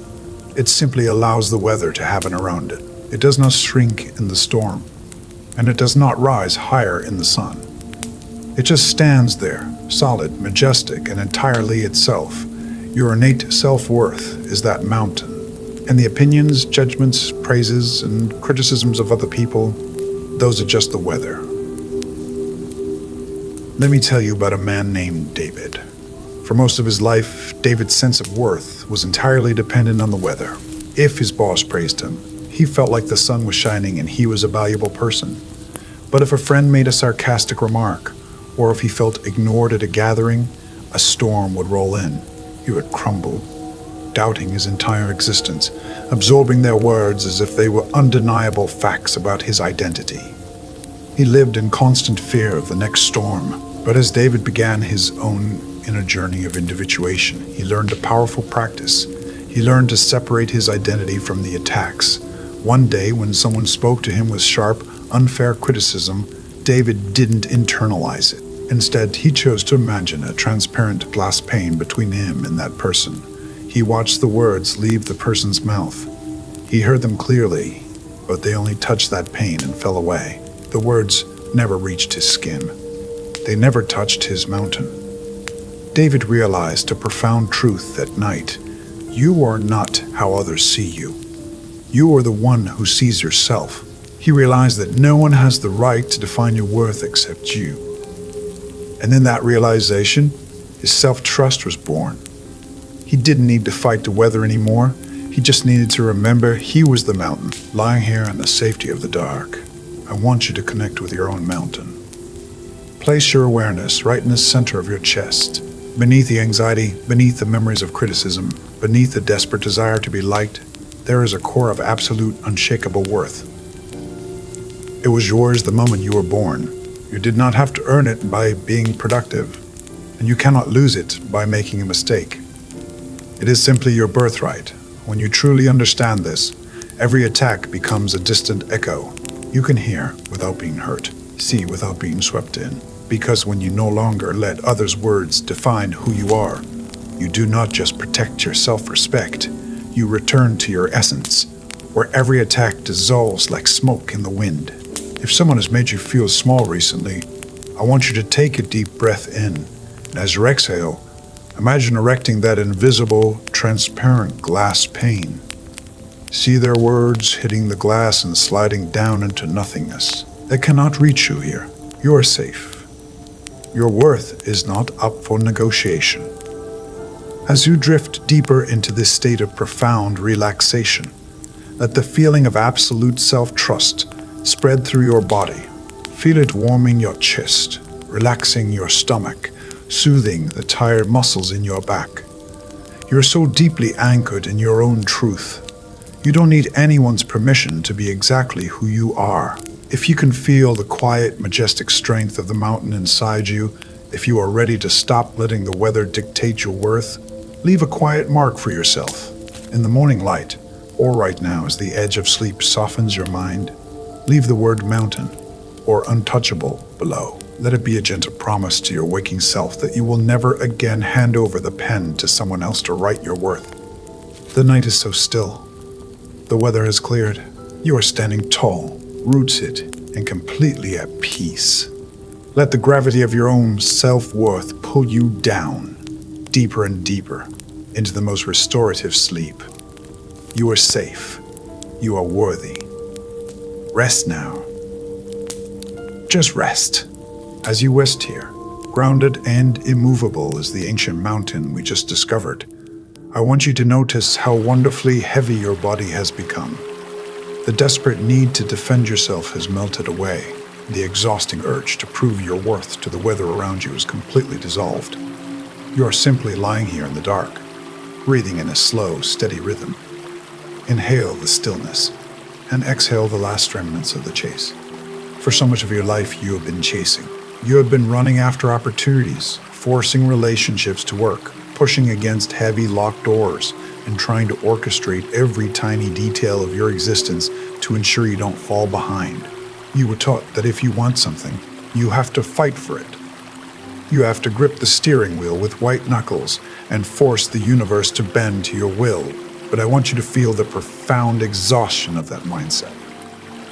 It simply allows the weather to happen around it. It does not shrink in the storm, and it does not rise higher in the sun. It just stands there, solid, majestic, and entirely itself. Your innate self-worth is that mountain, and the opinions, judgments, praises, and criticisms of other people, those are just the weather. Let me tell you about a man named David. For most of his life, David's sense of worth was entirely dependent on the weather. If his boss praised him, he felt like the sun was shining and he was a valuable person. But if a friend made a sarcastic remark, or if he felt ignored at a gathering, a storm would roll in. He would crumble, doubting his entire existence, absorbing their words as if they were undeniable facts about his identity. He lived in constant fear of the next storm. But as David began his own inner journey of individuation, he learned a powerful practice. He learned to separate his identity from the attacks. One day, when someone spoke to him with sharp, unfair criticism, David didn't internalize it. Instead, he chose to imagine a transparent glass pane between him and that person. He watched the words leave the person's mouth. He heard them clearly, but they only touched that pane and fell away. The words never reached his skin. They never touched his mountain. David realized a profound truth that night. You are not how others see you. You are the one who sees yourself. He realized that no one has the right to define your worth except you. And in that realization, his self-trust was born. He didn't need to fight the weather anymore. He just needed to remember he was the mountain, lying here in the safety of the dark. I want you to connect with your own mountain. Place your awareness right in the center of your chest, beneath the anxiety, beneath the memories of criticism, beneath the desperate desire to be liked. There is a core of absolute, unshakable worth. It was yours the moment you were born. You did not have to earn it by being productive, and you cannot lose it by making a mistake. It is simply your birthright. When you truly understand this, every attack becomes a distant echo. You can hear without being hurt, see without being swept in. Because when you no longer let others' words define who you are, you do not just protect your self-respect, you return to your essence, where every attack dissolves like smoke in the wind. If someone has made you feel small recently, I want you to take a deep breath in, and as you exhale, imagine erecting that invisible, transparent glass pane. See their words hitting the glass and sliding down into nothingness. They cannot reach you here. You are safe. Your worth is not up for negotiation. As you drift deeper into this state of profound relaxation, let the feeling of absolute self-trust spread through your body. Feel it warming your chest, relaxing your stomach, soothing the tired muscles in your back. You're so deeply anchored in your own truth. You don't need anyone's permission to be exactly who you are. If you can feel the quiet, majestic strength of the mountain inside you, if you are ready to stop letting the weather dictate your worth, leave a quiet mark for yourself. In the morning light, or right now as the edge of sleep softens your mind, leave the word mountain or untouchable below. Let it be a gentle promise to your waking self that you will never again hand over the pen to someone else to write your worth. The night is so still. The weather has cleared. You are standing tall, rooted, and completely at peace. Let the gravity of your own self-worth pull you down, deeper and deeper, into the most restorative sleep. You are safe. You are worthy. Rest now. Just rest. As you rest here, grounded and immovable as the ancient mountain we just discovered, I want you to notice how wonderfully heavy your body has become. The desperate need to defend yourself has melted away. The exhausting urge to prove your worth to the weather around you is completely dissolved. You are simply lying here in the dark, breathing in a slow, steady rhythm. Inhale the stillness and exhale the last remnants of the chase. For so much of your life, you have been chasing. You have been running after opportunities, forcing relationships to work, pushing against heavy locked doors, and trying to orchestrate every tiny detail of your existence to ensure you don't fall behind. You were taught that if you want something, you have to fight for it. You have to grip the steering wheel with white knuckles and force the universe to bend to your will. But I want you to feel the profound exhaustion of that mindset.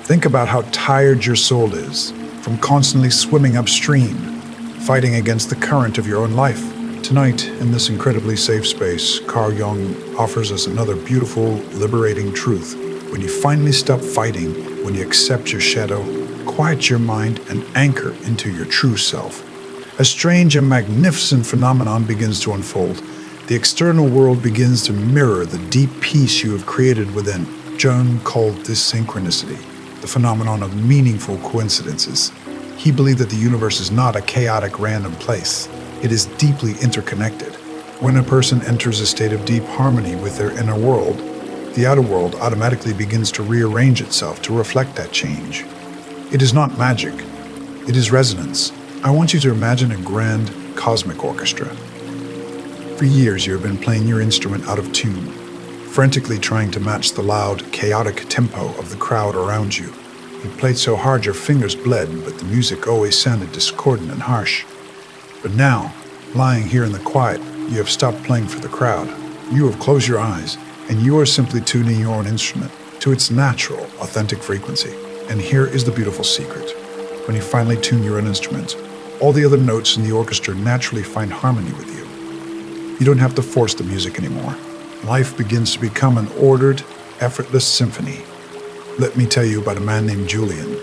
Think about how tired your soul is from constantly swimming upstream, fighting against the current of your own life. Tonight, in this incredibly safe space, Carl Jung offers us another beautiful, liberating truth. When you finally stop fighting, when you accept your shadow, quiet your mind, and anchor into your true self, a strange and magnificent phenomenon begins to unfold. The external world begins to mirror the deep peace you have created within. Jung called this synchronicity, the phenomenon of meaningful coincidences. He believed that the universe is not a chaotic, random place. It is deeply interconnected. When a person enters a state of deep harmony with their inner world, the outer world automatically begins to rearrange itself to reflect that change. It is not magic. It is resonance. I want you to imagine a grand cosmic orchestra. For years, you have been playing your instrument out of tune, frantically trying to match the loud, chaotic tempo of the crowd around you. You played so hard your fingers bled, but the music always sounded discordant and harsh. But now, lying here in the quiet, you have stopped playing for the crowd. You have closed your eyes, and you are simply tuning your own instrument to its natural, authentic frequency. And here is the beautiful secret. When you finally tune your own instrument, all the other notes in the orchestra naturally find harmony with you. You don't have to force the music anymore. Life begins to become an ordered, effortless symphony. Let me tell you about a man named Julian.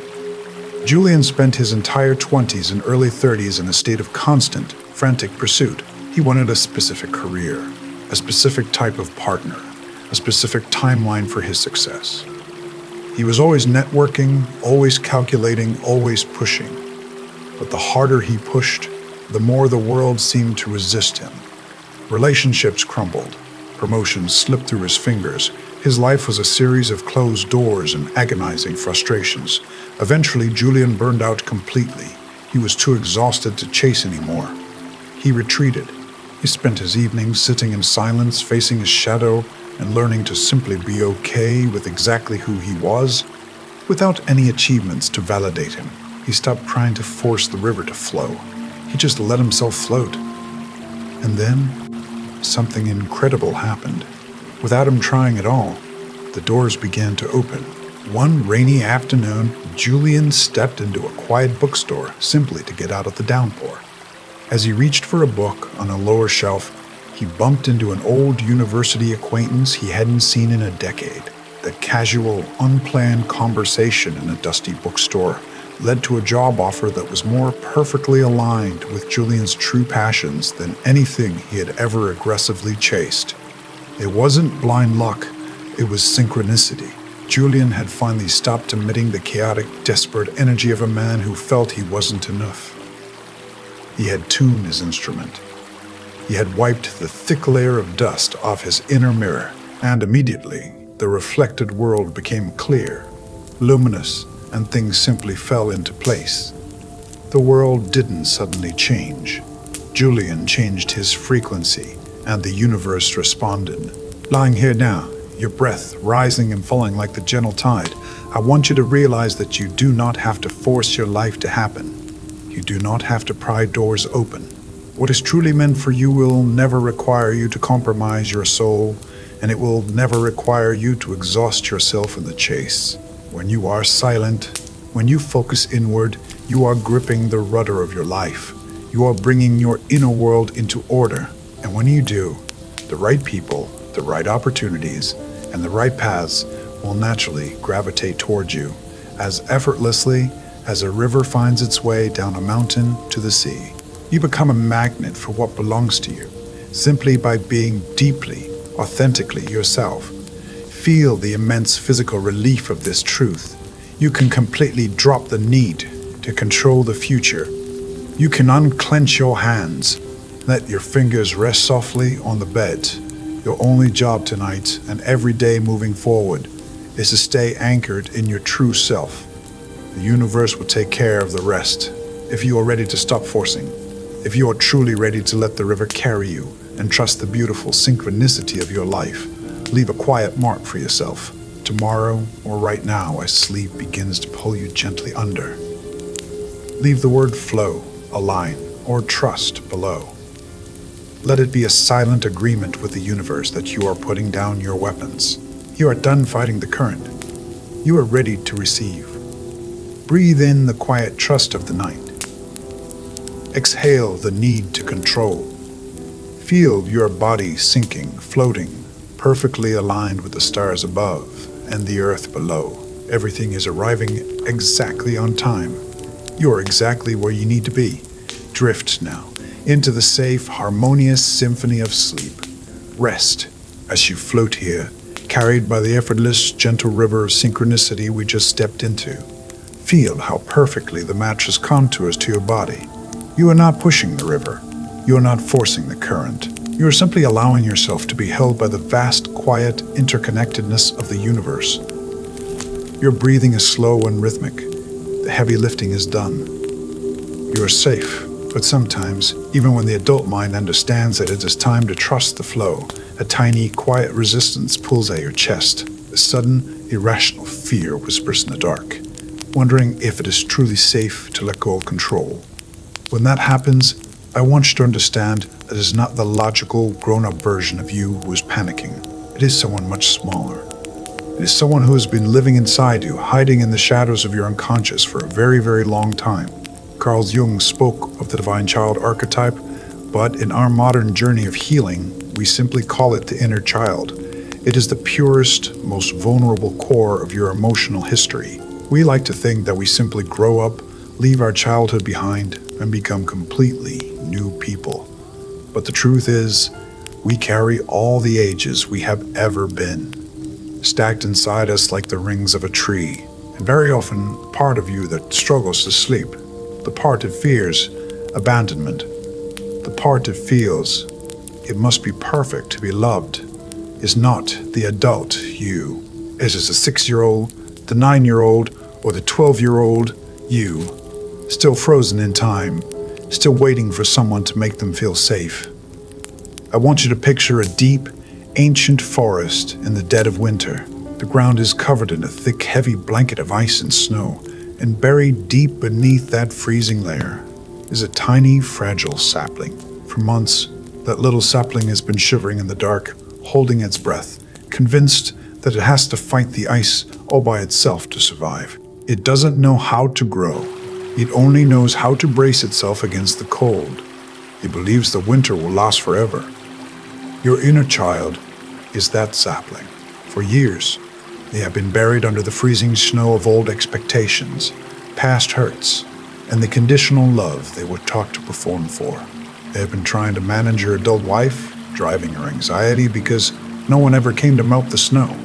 Julian spent his entire 20s and early 30s in a state of constant, frantic pursuit. He wanted a specific career, a specific type of partner, a specific timeline for his success. He was always networking, always calculating, always pushing. But the harder he pushed, the more the world seemed to resist him. Relationships crumbled, promotions slipped through his fingers. His life was a series of closed doors and agonizing frustrations. Eventually, Julian burned out completely. He was too exhausted to chase anymore. He retreated. He spent his evenings sitting in silence, facing his shadow, and learning to simply be okay with exactly who he was, without any achievements to validate him. He stopped trying to force the river to flow. He just let himself float. And then, something incredible happened. Without him trying at all, the doors began to open. One rainy afternoon, Julian stepped into a quiet bookstore simply to get out of the downpour. As he reached for a book on a lower shelf, he bumped into an old university acquaintance he hadn't seen in a decade. The casual, unplanned conversation in a dusty bookstore led to a job offer that was more perfectly aligned with Julian's true passions than anything he had ever aggressively chased. It wasn't blind luck, it was synchronicity. Julian had finally stopped emitting the chaotic, desperate energy of a man who felt he wasn't enough. He had tuned his instrument. He had wiped the thick layer of dust off his inner mirror, and immediately the reflected world became clear, luminous, and things simply fell into place. The world didn't suddenly change. Julian changed his frequency, and the universe responded. Lying here now, your breath rising and falling like the gentle tide, I want you to realize that you do not have to force your life to happen. You do not have to pry doors open. What is truly meant for you will never require you to compromise your soul, and it will never require you to exhaust yourself in the chase. When you are silent, when you focus inward, you are gripping the rudder of your life. You are bringing your inner world into order, and when you do, the right people, the right opportunities, and the right paths will naturally gravitate towards you, as effortlessly as a river finds its way down a mountain to the sea. You become a magnet for what belongs to you, simply by being deeply, authentically yourself. Feel the immense physical relief of this truth. You can completely drop the need to control the future. You can unclench your hands, let your fingers rest softly on the bed. Your only job tonight and every day moving forward is to stay anchored in your true self. The universe will take care of the rest if you are ready to stop forcing, if you are truly ready to let the river carry you and trust the beautiful synchronicity of your life. Leave a quiet mark for yourself. Tomorrow or right now as sleep begins to pull you gently under. Leave the word flow, align, or trust below. Let it be a silent agreement with the universe that you are putting down your weapons. You are done fighting the current. You are ready to receive. Breathe in the quiet trust of the night. Exhale the need to control. Feel your body sinking, floating, perfectly aligned with the stars above and the earth below. Everything is arriving exactly on time. You are exactly where you need to be. Drift now into the safe, harmonious symphony of sleep. Rest as you float here, carried by the effortless, gentle river of synchronicity we just stepped into. Feel how perfectly the mattress contours to your body. You are not pushing the river. You are not forcing the current. You are simply allowing yourself to be held by the vast, quiet interconnectedness of the universe. Your breathing is slow and rhythmic. The heavy lifting is done. You are safe, but sometimes, even when the adult mind understands that it is time to trust the flow, a tiny, quiet resistance pulls at your chest. A sudden, irrational fear whispers in the dark, wondering if it is truly safe to let go of control. When that happens, I want you to understand that it is not the logical, grown-up version of you who is panicking. It is someone much smaller. It is someone who has been living inside you, hiding in the shadows of your unconscious for a very, very long time. Carl Jung spoke of the divine child archetype, but in our modern journey of healing, we simply call it the inner child. It is the purest, most vulnerable core of your emotional history. We like to think that we simply grow up, leave our childhood behind, and become completely new people. But the truth is, we carry all the ages we have ever been, stacked inside us like the rings of a tree, and very often part of you that struggles to sleep, the part that fears abandonment, the part that feels it must be perfect to be loved, is not the adult you. It is the 6-year-old, the 9-year-old, or the 12-year-old you, still frozen in time, still waiting for someone to make them feel safe. I want you to picture a deep, ancient forest in the dead of winter. The ground is covered in a thick, heavy blanket of ice and snow, and buried deep beneath that freezing layer is a tiny, fragile sapling. For months, that little sapling has been shivering in the dark, holding its breath, convinced that it has to fight the ice all by itself to survive. It doesn't know how to grow. It only knows how to brace itself against the cold. It believes the winter will last forever. Your inner child is that sapling. For years, they have been buried under the freezing snow of old expectations, past hurts, and the conditional love they were taught to perform for. They have been trying to manage your adult wife, driving her anxiety because no one ever came to melt the snow.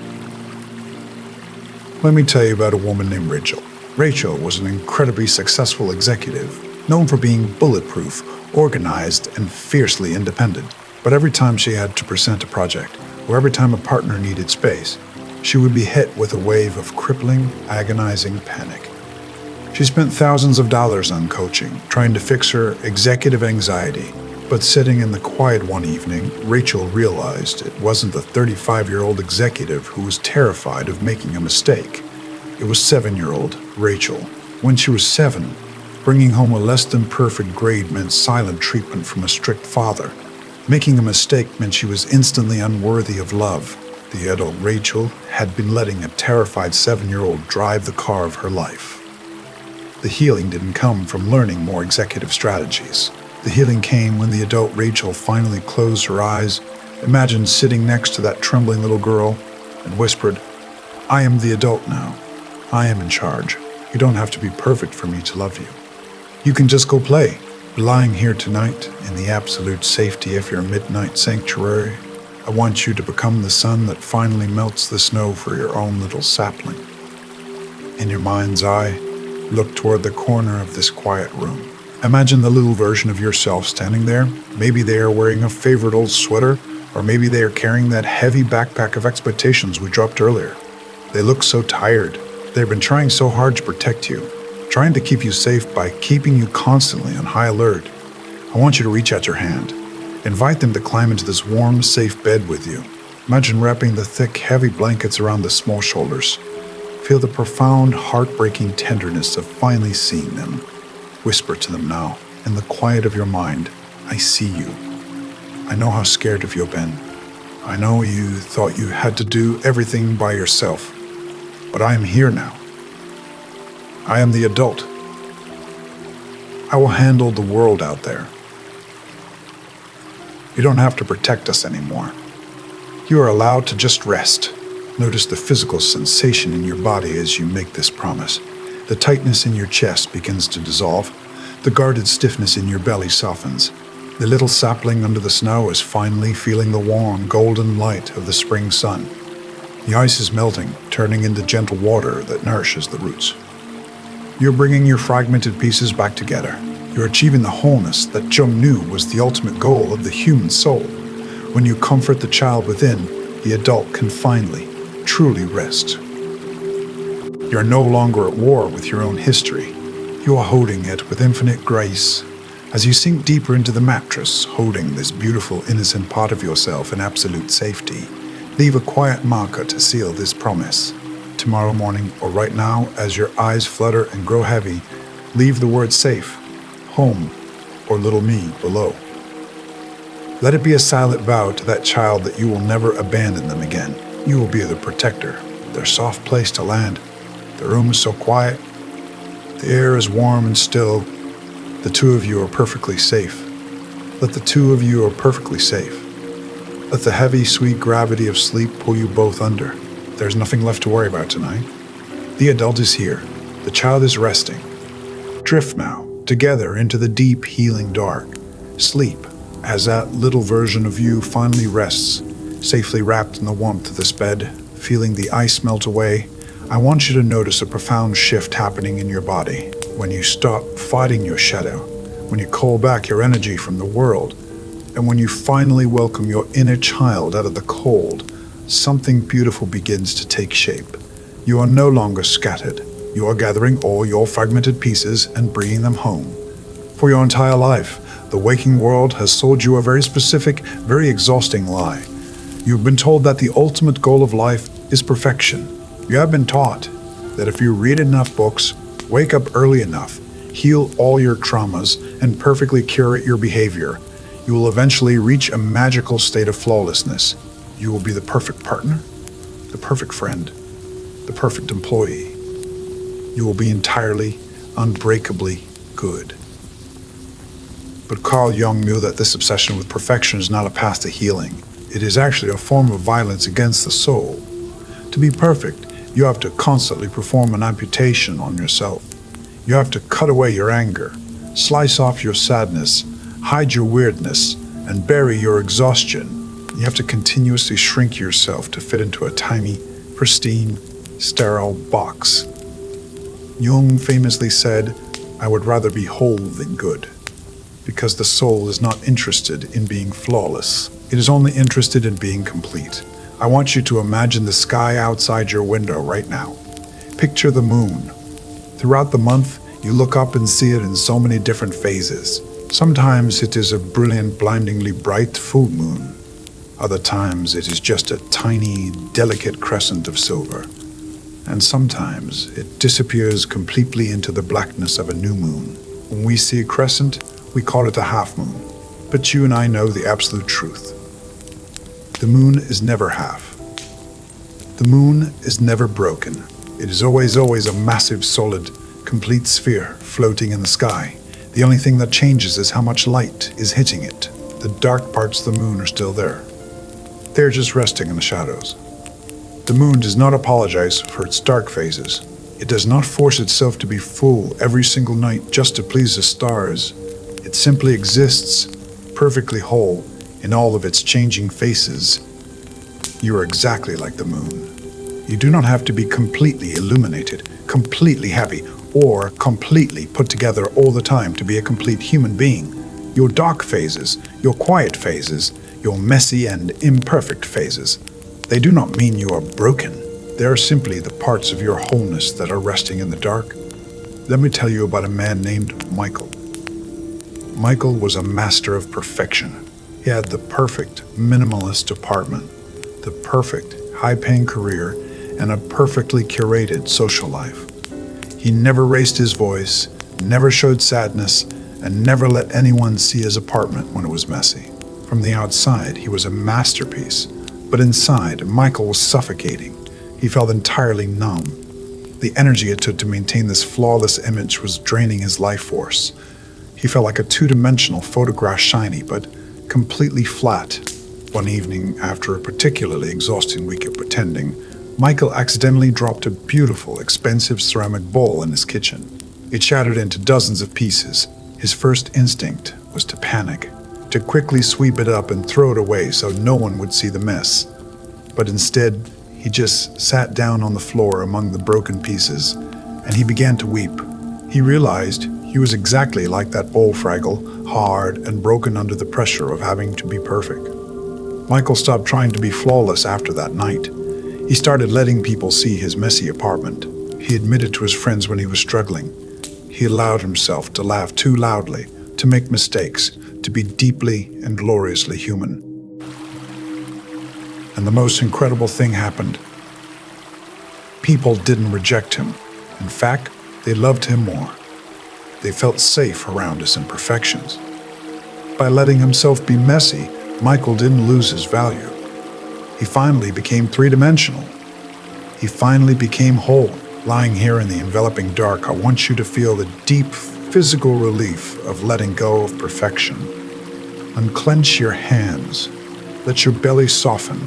Let me tell you about a woman named Rachel. Rachel was an incredibly successful executive, known for being bulletproof, organized, and fiercely independent. But every time she had to present a project, or every time a partner needed space, she would be hit with a wave of crippling, agonizing panic. She spent thousands of dollars on coaching, trying to fix her executive anxiety. But sitting in the quiet one evening, Rachel realized it wasn't the 35-year-old executive who was terrified of making a mistake. It was 7-year-old Rachel. When she was 7, bringing home a less than perfect grade meant silent treatment from a strict father. Making a mistake meant she was instantly unworthy of love. The adult Rachel had been letting a terrified 7-year-old drive the car of her life. The healing didn't come from learning more executive strategies. The healing came when the adult Rachel finally closed her eyes, imagined sitting next to that trembling little girl, and whispered, "I am the adult now. I am in charge. You don't have to be perfect for me to love you. You can just go play." Lying here tonight, in the absolute safety of your midnight sanctuary, I want you to become the sun that finally melts the snow for your own little sapling. In your mind's eye, look toward the corner of this quiet room. Imagine the little version of yourself standing there. Maybe they are wearing a favorite old sweater, or maybe they are carrying that heavy backpack of expectations we dropped earlier. They look so tired. They've been trying so hard to protect you, trying to keep you safe by keeping you constantly on high alert. I want you to reach out your hand. Invite them to climb into this warm, safe bed with you. Imagine wrapping the thick, heavy blankets around the small shoulders. Feel the profound, heartbreaking tenderness of finally seeing them. Whisper to them now, in the quiet of your mind, "I see you. I know how scared of you've been. I know you thought you had to do everything by yourself. But I am here now. I am the adult. I will handle the world out there. You don't have to protect us anymore. You are allowed to just rest." Notice the physical sensation in your body as you make this promise. The tightness in your chest begins to dissolve. The guarded stiffness in your belly softens. The little sapling under the snow is finally feeling the warm, golden light of the spring sun. The ice is melting, turning into gentle water that nourishes the roots. You're bringing your fragmented pieces back together. You're achieving the wholeness that Jung knew was the ultimate goal of the human soul. When you comfort the child within, the adult can finally, truly rest. You're no longer at war with your own history. You are holding it with infinite grace. As you sink deeper into the mattress, holding this beautiful, innocent part of yourself in absolute safety, leave a quiet marker to seal this promise. Tomorrow morning, or right now, as your eyes flutter and grow heavy, leave the word safe, home, or little me below. Let it be a silent vow to that child that you will never abandon them again. You will be the protector, their soft place to land. The room is so quiet. The air is warm and still. The two of you are perfectly safe. Let the two of you are perfectly safe. Let the heavy, sweet gravity of sleep pull you both under. There's nothing left to worry about tonight. The adult is here. The child is resting. Drift now, together into the deep, healing dark. Sleep, as that little version of you finally rests, safely wrapped in the warmth of this bed, feeling the ice melt away. I want you to notice a profound shift happening in your body when you stop fighting your shadow, when you call back your energy from the world, and when you finally welcome your inner child out of the cold. Something beautiful begins to take shape. You are no longer scattered. You are gathering all your fragmented pieces and bringing them home. For your entire life, the waking world has sold you a very specific, very exhausting lie. You've been told that the ultimate goal of life is perfection. You have been taught that if you read enough books, wake up early enough, heal all your traumas, and perfectly curate your behavior, you will eventually reach a magical state of flawlessness. You will be the perfect partner, the perfect friend, the perfect employee. You will be entirely, unbreakably good. But Carl Jung knew that this obsession with perfection is not a path to healing. It is actually a form of violence against the soul. To be perfect, you have to constantly perform an amputation on yourself. You have to cut away your anger, slice off your sadness, hide your weirdness, and bury your exhaustion. You have to continuously shrink yourself to fit into a tiny, pristine, sterile box. Jung famously said, "I would rather be whole than good," because the soul is not interested in being flawless. It is only interested in being complete. I want you to imagine the sky outside your window right now. Picture the moon. Throughout the month, you look up and see it in so many different phases. Sometimes it is a brilliant, blindingly bright full moon. Other times it is just a tiny, delicate crescent of silver. And sometimes it disappears completely into the blackness of a new moon. When we see a crescent, we call it a half moon. But you and I know the absolute truth. The moon is never half. The moon is never broken. It is always a massive, solid, complete sphere floating in the sky. The only thing that changes is how much light is hitting it. The dark parts of the moon are still there. They're just resting in the shadows. The moon does not apologize for its dark phases. It does not force itself to be full every single night just to please the stars. It simply exists, perfectly whole, in all of its changing faces. You are exactly like the moon. You do not have to be completely illuminated, completely happy, or completely put together all the time to be a complete human being. Your dark phases, your quiet phases, your messy and imperfect phases, they do not mean you are broken. They are simply the parts of your wholeness that are resting in the dark. Let me tell you about a man named Michael. Michael was a master of perfection. He had the perfect minimalist apartment, the perfect high-paying career, and a perfectly curated social life. He never raised his voice, never showed sadness, and never let anyone see his apartment when it was messy. From the outside, he was a masterpiece, but inside, Michael was suffocating. He felt entirely numb. The energy it took to maintain this flawless image was draining his life force. He felt like a two-dimensional photograph, shiny but completely flat. One evening, after a particularly exhausting week of pretending, Michael accidentally dropped a beautiful, expensive ceramic bowl in his kitchen. It shattered into dozens of pieces. His first instinct was to panic, to quickly sweep it up and throw it away so no one would see the mess. But instead, he just sat down on the floor among the broken pieces, and he began to weep. He realized he was exactly like that bowl fragile, hard and broken under the pressure of having to be perfect. Michael stopped trying to be flawless after that night. He started letting people see his messy apartment. He admitted to his friends when he was struggling. He allowed himself to laugh too loudly, to make mistakes, to be deeply and gloriously human. And the most incredible thing happened. People didn't reject him. In fact, they loved him more. They felt safe around his imperfections. By letting himself be messy, Michael didn't lose his value. He finally became three-dimensional. He finally became whole. Lying here in the enveloping dark, I want you to feel the deep physical relief of letting go of perfection. Unclench your hands. Let your belly soften.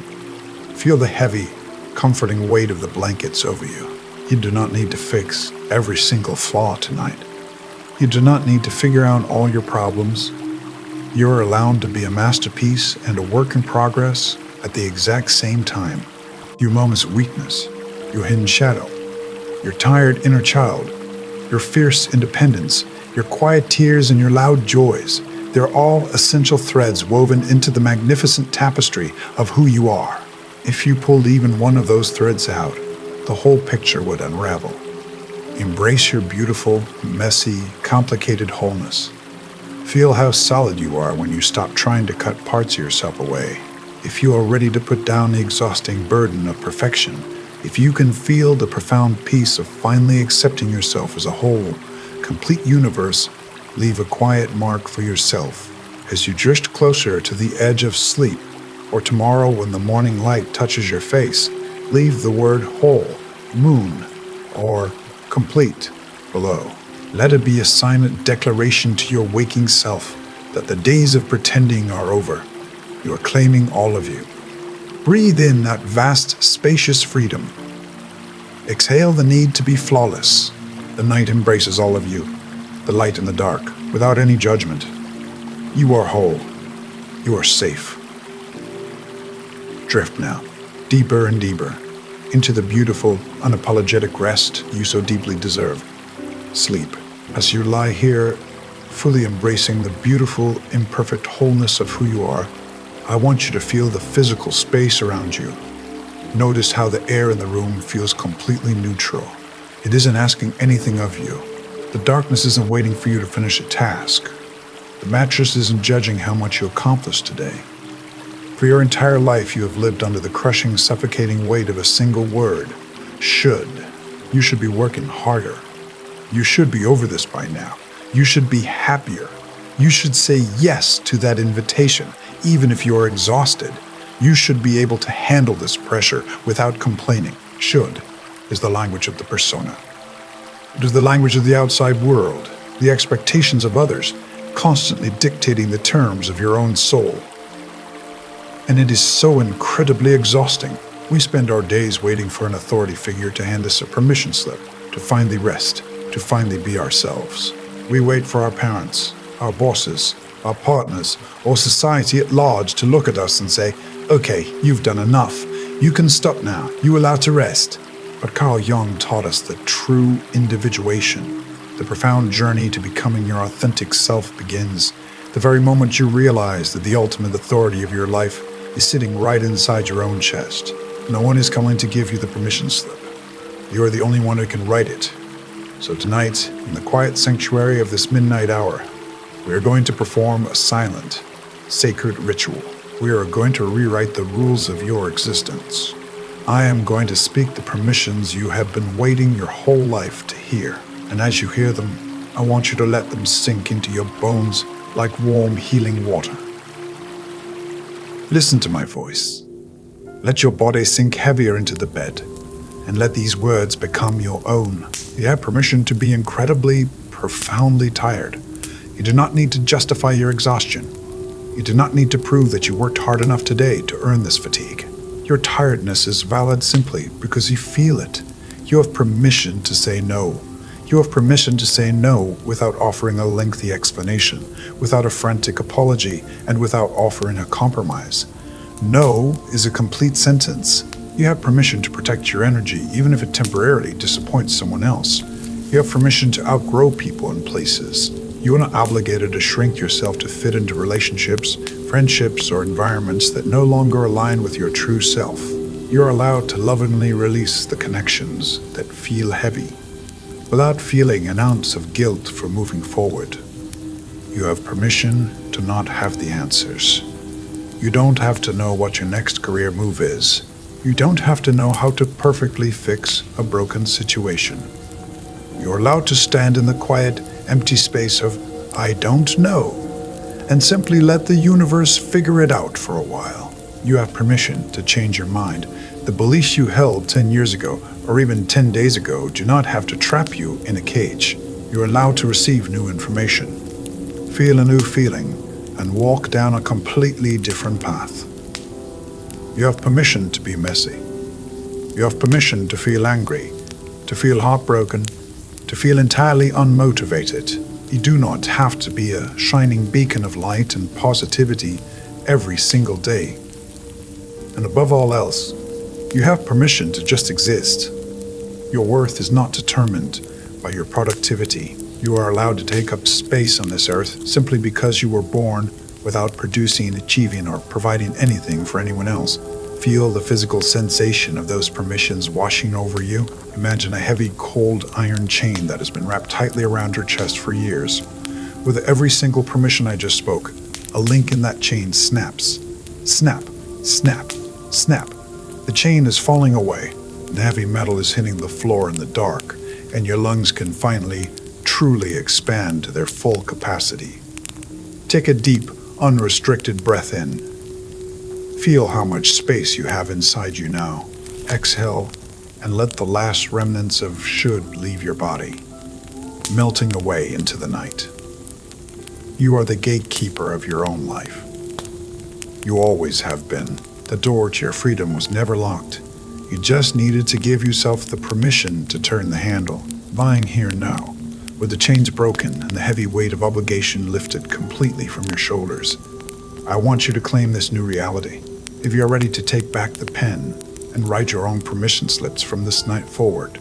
Feel the heavy, comforting weight of the blankets over you. You do not need to fix every single flaw tonight. You do not need to figure out all your problems. You are allowed to be a masterpiece and a work in progress at the exact same time. Your moments of weakness, your hidden shadow, your tired inner child, your fierce independence, your quiet tears and your loud joys, they're all essential threads woven into the magnificent tapestry of who you are. If you pulled even one of those threads out, the whole picture would unravel. Embrace your beautiful, messy, complicated wholeness. Feel how solid you are when you stop trying to cut parts of yourself away. If you are ready to put down the exhausting burden of perfection, if you can feel the profound peace of finally accepting yourself as a whole, complete universe, leave a quiet mark for yourself as you drift closer to the edge of sleep, or tomorrow when the morning light touches your face, leave the word whole, moon, or complete below. Let it be a silent declaration to your waking self that the days of pretending are over. You are claiming all of you. Breathe in that vast, spacious freedom. Exhale the need to be flawless. The night embraces all of you, the light and the dark, without any judgment. You are whole. You are safe. Drift now, deeper and deeper, into the beautiful, unapologetic rest you so deeply deserve. Sleep. As you lie here, fully embracing the beautiful, imperfect wholeness of who you are, I want you to feel the physical space around you. Notice how the air in the room feels completely neutral. It isn't asking anything of you. The darkness isn't waiting for you to finish a task. The mattress isn't judging how much you accomplished today. For your entire life, you have lived under the crushing, suffocating weight of a single word, should. You should be working harder. You should be over this by now. You should be happier. You should say yes to that invitation, even if you are exhausted. You should be able to handle this pressure without complaining. Should is the language of the persona. It is the language of the outside world, the expectations of others, constantly dictating the terms of your own soul. And it is so incredibly exhausting. We spend our days waiting for an authority figure to hand us a permission slip, to finally rest, to finally be ourselves. We wait for our parents, our bosses, our partners, or society at large to look at us and say, okay, you've done enough. You can stop now. You're allowed to rest. But Carl Jung taught us that true individuation, the profound journey to becoming your authentic self begins the very moment you realize that the ultimate authority of your life is sitting right inside your own chest. No one is coming to give you the permission slip. You are the only one who can write it. So tonight, in the quiet sanctuary of this midnight hour, we are going to perform a silent, sacred ritual. We are going to rewrite the rules of your existence. I am going to speak the permissions you have been waiting your whole life to hear. And as you hear them, I want you to let them sink into your bones like warm, healing water. Listen to my voice. Let your body sink heavier into the bed, and let these words become your own. You have permission to be incredibly, profoundly tired. You do not need to justify your exhaustion. You do not need to prove that you worked hard enough today to earn this fatigue. Your tiredness is valid simply because you feel it. You have permission to say no. You have permission to say no without offering a lengthy explanation, without a frantic apology, and without offering a compromise. No is a complete sentence. You have permission to protect your energy, even if it temporarily disappoints someone else. You have permission to outgrow people and places. You are not obligated to shrink yourself to fit into relationships, friendships, or environments that no longer align with your true self. You are allowed to lovingly release the connections that feel heavy, without feeling an ounce of guilt for moving forward. You have permission to not have the answers. You don't have to know what your next career move is. You don't have to know how to perfectly fix a broken situation. You're allowed to stand in the quiet, empty space of, I don't know, and simply let the universe figure it out for a while. You have permission to change your mind. The beliefs you held 10 years ago, or even 10 days ago, do not have to trap you in a cage. You're allowed to receive new information, feel a new feeling, and walk down a completely different path. You have permission to be messy. You have permission to feel angry, to feel heartbroken, to feel entirely unmotivated. You do not have to be a shining beacon of light and positivity every single day. And above all else, you have permission to just exist. Your worth is not determined by your productivity. You are allowed to take up space on this earth simply because you were born without producing, achieving, or providing anything for anyone else. Feel the physical sensation of those permissions washing over you. Imagine a heavy, cold iron chain that has been wrapped tightly around your chest for years. With every single permission I just spoke, a link in that chain snaps. Snap, snap, snap. The chain is falling away. The heavy metal is hitting the floor in the dark, and your lungs can finally, truly expand to their full capacity. Take a deep, unrestricted breath in. Feel how much space you have inside you now. Exhale, and let the last remnants of should leave your body, melting away into the night. You are the gatekeeper of your own life. You always have been. The door to your freedom was never locked. You just needed to give yourself the permission to turn the handle. lying here now, with the chains broken and the heavy weight of obligation lifted completely from your shoulders. I want you to claim this new reality. If you're ready to take back the pen and write your own permission slips from this night forward,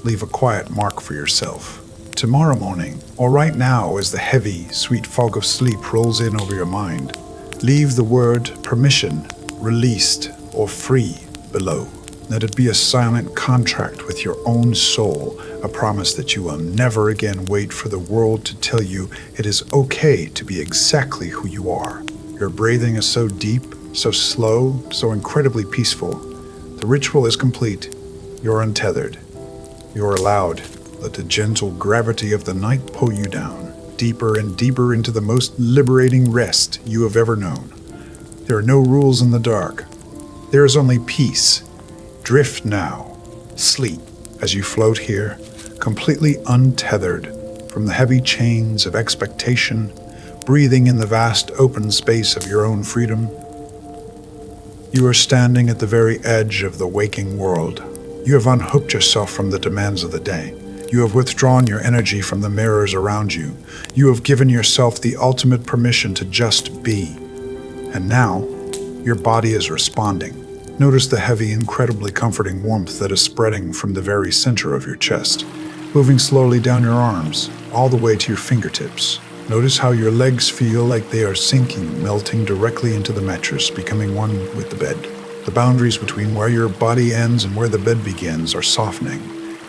leave a quiet mark for yourself. Tomorrow morning, or right now as the heavy, sweet fog of sleep rolls in over your mind, leave the word permission, released, or free below. Let it be a silent contract with your own soul, a promise that you will never again wait for the world to tell you it is okay to be exactly who you are. Your breathing is so deep, so slow, so incredibly peaceful. The ritual is complete. You're untethered. You're allowed. Let the gentle gravity of the night pull you down, deeper and deeper into the most liberating rest you have ever known. There are no rules in the dark. There is only peace. Drift now. Sleep as you float here, completely untethered from the heavy chains of expectation, breathing in the vast open space of your own freedom. You are standing at the very edge of the waking world. You have unhooked yourself from the demands of the day. You have withdrawn your energy from the mirrors around you. You have given yourself the ultimate permission to just be. And now, your body is responding. Notice the heavy, incredibly comforting warmth that is spreading from the very center of your chest, moving slowly down your arms, all the way to your fingertips. Notice how your legs feel like they are sinking, melting directly into the mattress, becoming one with the bed. The boundaries between where your body ends and where the bed begins are softening,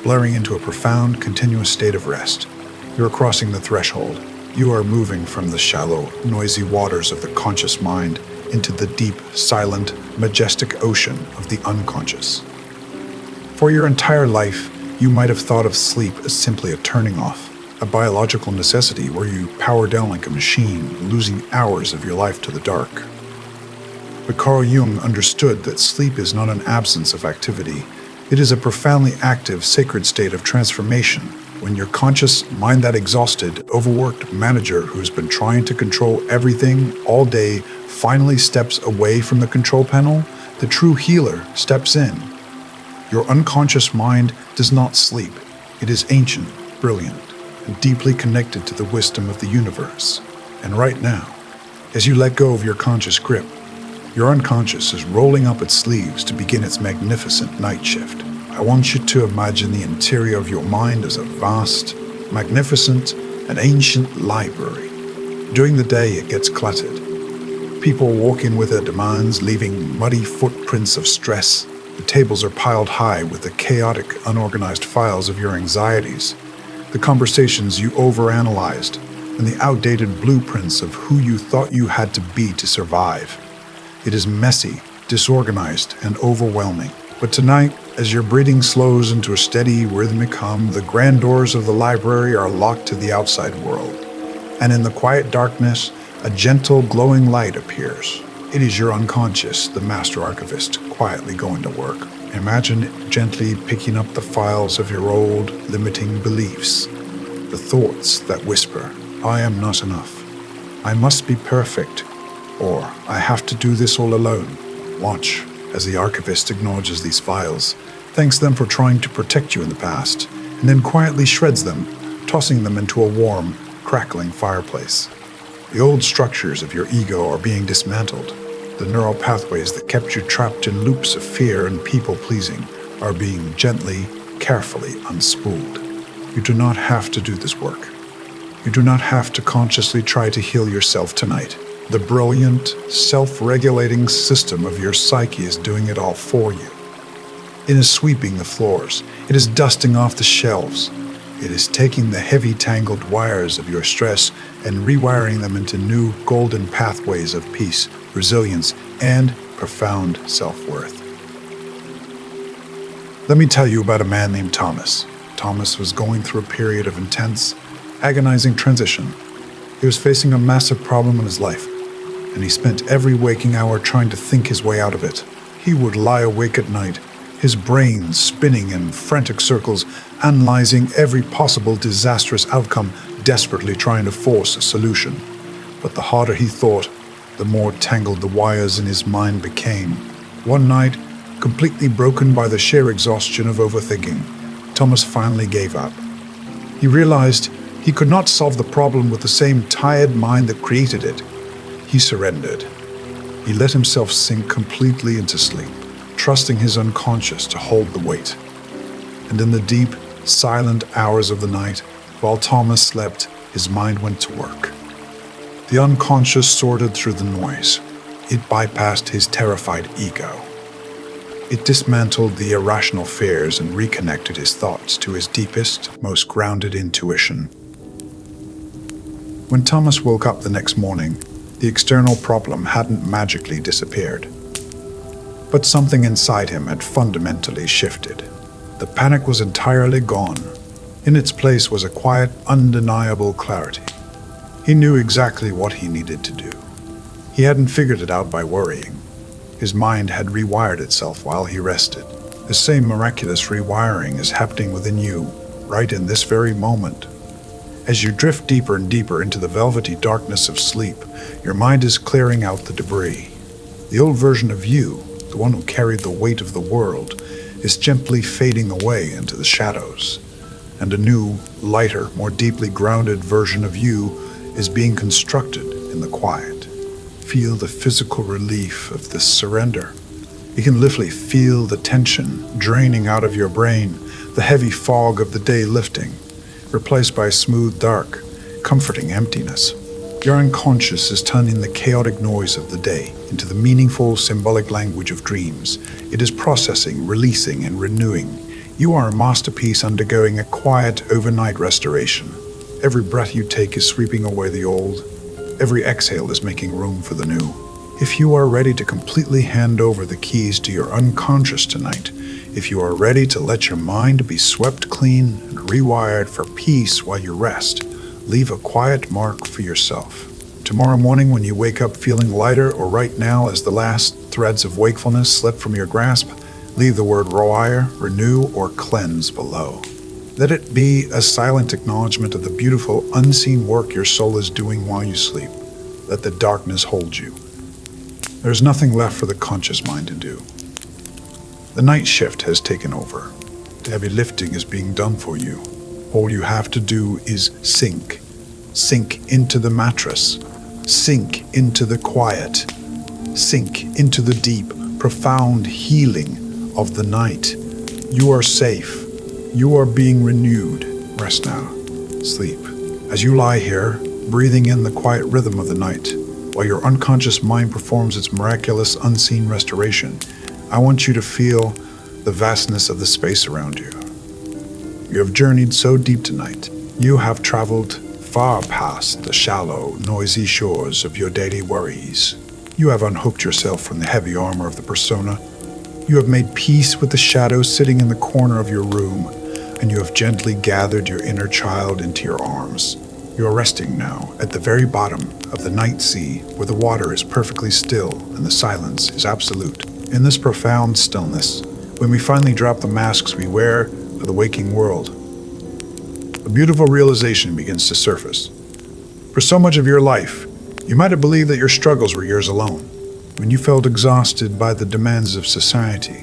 blurring into a profound, continuous state of rest. You are crossing the threshold. You are moving from the shallow, noisy waters of the conscious mind into the deep, silent, majestic ocean of the unconscious. For your entire life, you might have thought of sleep as simply a turning off, a biological necessity where you power down like a machine, losing hours of your life to the dark. But Carl Jung understood that sleep is not an absence of activity. It is a profoundly active, sacred state of transformation. When your conscious, mind that exhausted, overworked manager who's been trying to control everything all day finally steps away from the control panel, the true healer steps in. Your unconscious mind does not sleep. It is ancient, brilliant, and deeply connected to the wisdom of the universe. And right now, as you let go of your conscious grip, your unconscious is rolling up its sleeves to begin its magnificent night shift. I want you to imagine the interior of your mind as a vast, magnificent, and ancient library. During the day, it gets cluttered. People walk in with their demands, leaving muddy footprints of stress. The tables are piled high with the chaotic, unorganized files of your anxieties, the conversations you overanalyzed, and the outdated blueprints of who you thought you had to be to survive. It is messy, disorganized, and overwhelming. But tonight, as your breathing slows into a steady, rhythmic hum, the grand doors of the library are locked to the outside world. And in the quiet darkness, a gentle, glowing light appears. It is your unconscious, the master archivist, quietly going to work. Imagine it gently picking up the files of your old, limiting beliefs. The thoughts that whisper, I am not enough. I must be perfect. Or, I have to do this all alone. Watch as the archivist acknowledges these files, thanks them for trying to protect you in the past, and then quietly shreds them, tossing them into a warm, crackling fireplace. The old structures of your ego are being dismantled. The neural pathways that kept you trapped in loops of fear and people-pleasing are being gently, carefully unspooled. You do not have to do this work. You do not have to consciously try to heal yourself tonight. The brilliant, self-regulating system of your psyche is doing it all for you. It is sweeping the floors. It is dusting off the shelves. It is taking the heavy, tangled wires of your stress and rewiring them into new, golden pathways of peace, resilience, and profound self-worth. Let me tell you about a man named Thomas. Thomas was going through a period of intense, agonizing transition. He was facing a massive problem in his life, and he spent every waking hour trying to think his way out of it. He would lie awake at night, his brain spinning in frantic circles, analyzing every possible disastrous outcome, desperately trying to force a solution. But the harder he thought, the more tangled the wires in his mind became. One night, completely broken by the sheer exhaustion of overthinking, Thomas finally gave up. He realized he could not solve the problem with the same tired mind that created it. He surrendered. He let himself sink completely into sleep, trusting his unconscious to hold the weight. And in the deep, silent hours of the night, while Thomas slept, his mind went to work. The unconscious sorted through the noise. It bypassed his terrified ego. It dismantled the irrational fears and reconnected his thoughts to his deepest, most grounded intuition. When Thomas woke up the next morning, the external problem hadn't magically disappeared. But something inside him had fundamentally shifted. The panic was entirely gone. In its place was a quiet, undeniable clarity. He knew exactly what he needed to do. He hadn't figured it out by worrying. His mind had rewired itself while he rested. The same miraculous rewiring is happening within you, right in this very moment. As you drift deeper and deeper into the velvety darkness of sleep, your mind is clearing out the debris. The old version of you, the one who carried the weight of the world, is gently fading away into the shadows. And a new, lighter, more deeply grounded version of you is being constructed in the quiet. Feel the physical relief of this surrender. You can literally feel the tension draining out of your brain, the heavy fog of the day lifting, replaced by a smooth, dark, comforting emptiness. Your unconscious is turning the chaotic noise of the day into the meaningful, symbolic language of dreams. It is processing, releasing, and renewing. You are a masterpiece undergoing a quiet, overnight restoration. Every breath you take is sweeping away the old. Every exhale is making room for the new. If you are ready to completely hand over the keys to your unconscious tonight, if you are ready to let your mind be swept clean and rewired for peace while you rest, leave a quiet mark for yourself. Tomorrow morning when you wake up feeling lighter, or right now as the last threads of wakefulness slip from your grasp, leave the word rewire, renew, or cleanse below. Let it be a silent acknowledgement of the beautiful, unseen work your soul is doing while you sleep. Let the darkness hold you. There is nothing left for the conscious mind to do. The night shift has taken over. The heavy lifting is being done for you. All you have to do is sink. Sink into the mattress. Sink into the quiet. Sink into the deep, profound healing of the night. You are safe. You are being renewed. Rest now. Sleep. As you lie here, breathing in the quiet rhythm of the night, while your unconscious mind performs its miraculous unseen restoration, I want you to feel the vastness of the space around you. You have journeyed so deep tonight. You have traveled far past the shallow, noisy shores of your daily worries. You have unhooked yourself from the heavy armor of the persona. You have made peace with the shadows sitting in the corner of your room, and you have gently gathered your inner child into your arms. You are resting now at the very bottom of the night sea, where the water is perfectly still and the silence is absolute. In this profound stillness, when we finally drop the masks we wear for the waking world, a beautiful realization begins to surface. For so much of your life, you might have believed that your struggles were yours alone. When you felt exhausted by the demands of society,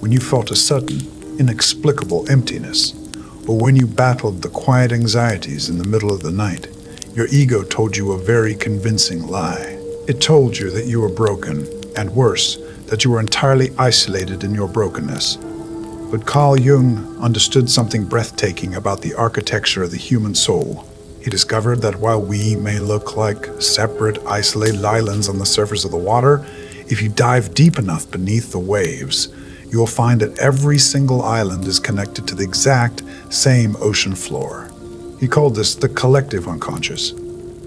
when you felt a sudden, inexplicable emptiness, or when you battled the quiet anxieties in the middle of the night, your ego told you a very convincing lie. It told you that you were broken, and worse, that you were entirely isolated in your brokenness. But Carl Jung understood something breathtaking about the architecture of the human soul. He discovered that while we may look like separate, isolated islands on the surface of the water, if you dive deep enough beneath the waves, you will find that every single island is connected to the exact same ocean floor. He called this the collective unconscious.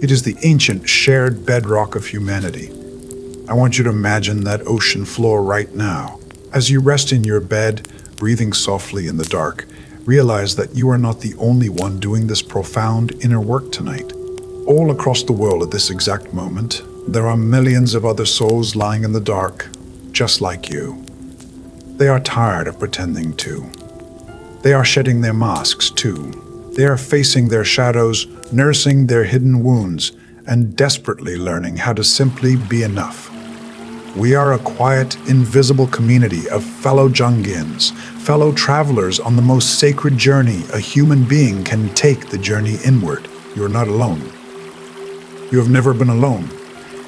It is the ancient shared bedrock of humanity. I want you to imagine that ocean floor right now. As you rest in your bed, breathing softly in the dark, realize that you are not the only one doing this profound inner work tonight. All across the world at this exact moment, there are millions of other souls lying in the dark, just like you. They are tired of pretending too. They are shedding their masks too. They are facing their shadows, nursing their hidden wounds, and desperately learning how to simply be enough. We are a quiet, invisible community of fellow Jungians, fellow travelers on the most sacred journey a human being can take, the journey inward. You are not alone. You have never been alone.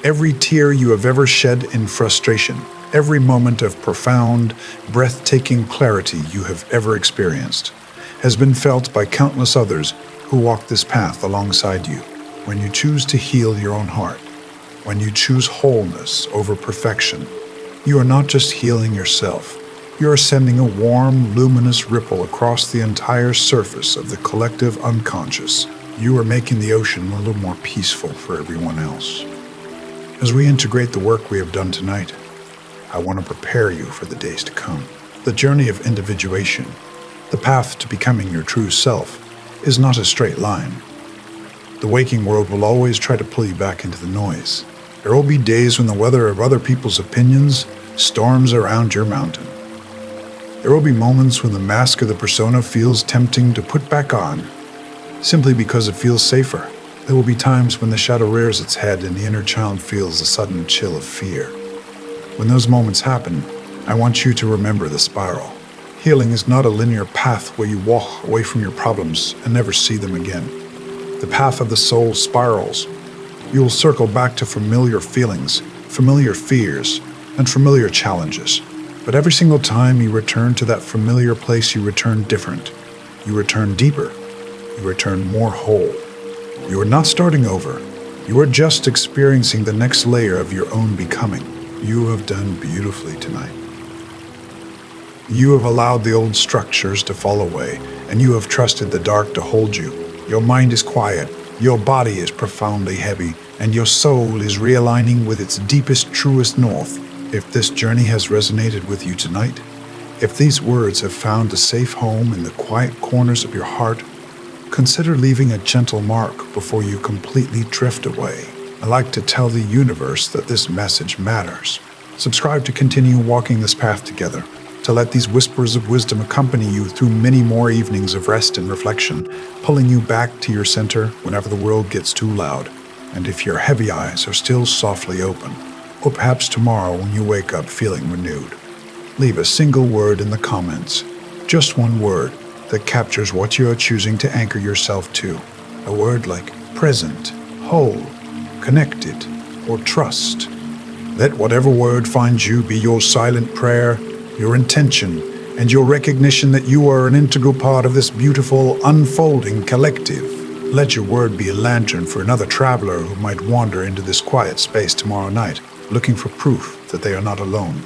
Every tear you have ever shed in frustration, every moment of profound, breathtaking clarity you have ever experienced, has been felt by countless others who walk this path alongside you. When you choose to heal your own heart, when you choose wholeness over perfection, you are not just healing yourself. You are sending a warm, luminous ripple across the entire surface of the collective unconscious. You are making the ocean a little more peaceful for everyone else. As we integrate the work we have done tonight, I want to prepare you for the days to come. The journey of individuation, the path to becoming your true self, is not a straight line. The waking world will always try to pull you back into the noise. There will be days when the weather of other people's opinions storms around your mountain. There will be moments when the mask of the persona feels tempting to put back on, simply because it feels safer. There will be times when the shadow rears its head and the inner child feels a sudden chill of fear. When those moments happen, I want you to remember the spiral. Healing is not a linear path where you walk away from your problems and never see them again. The path of the soul spirals. You will circle back to familiar feelings, familiar fears, and familiar challenges. But every single time you return to that familiar place, you return different. You return deeper. You return more whole. You are not starting over. You are just experiencing the next layer of your own becoming. You have done beautifully tonight. You have allowed the old structures to fall away, and you have trusted the dark to hold you. Your mind is quiet, your body is profoundly heavy, and your soul is realigning with its deepest, truest north. If this journey has resonated with you tonight, if these words have found a safe home in the quiet corners of your heart, consider leaving a gentle mark before you completely drift away. I like to tell the universe that this message matters. Subscribe to continue walking this path together, to let these whispers of wisdom accompany you through many more evenings of rest and reflection, pulling you back to your center whenever the world gets too loud. And if your heavy eyes are still softly open, or perhaps tomorrow when you wake up feeling renewed, leave a single word in the comments, just one word that captures what you are choosing to anchor yourself to. A word like present, whole, connected, or trust. Let whatever word finds you be your silent prayer, your intention, and your recognition that you are an integral part of this beautiful, unfolding collective. Let your word be a lantern for another traveler who might wander into this quiet space tomorrow night, looking for proof that they are not alone.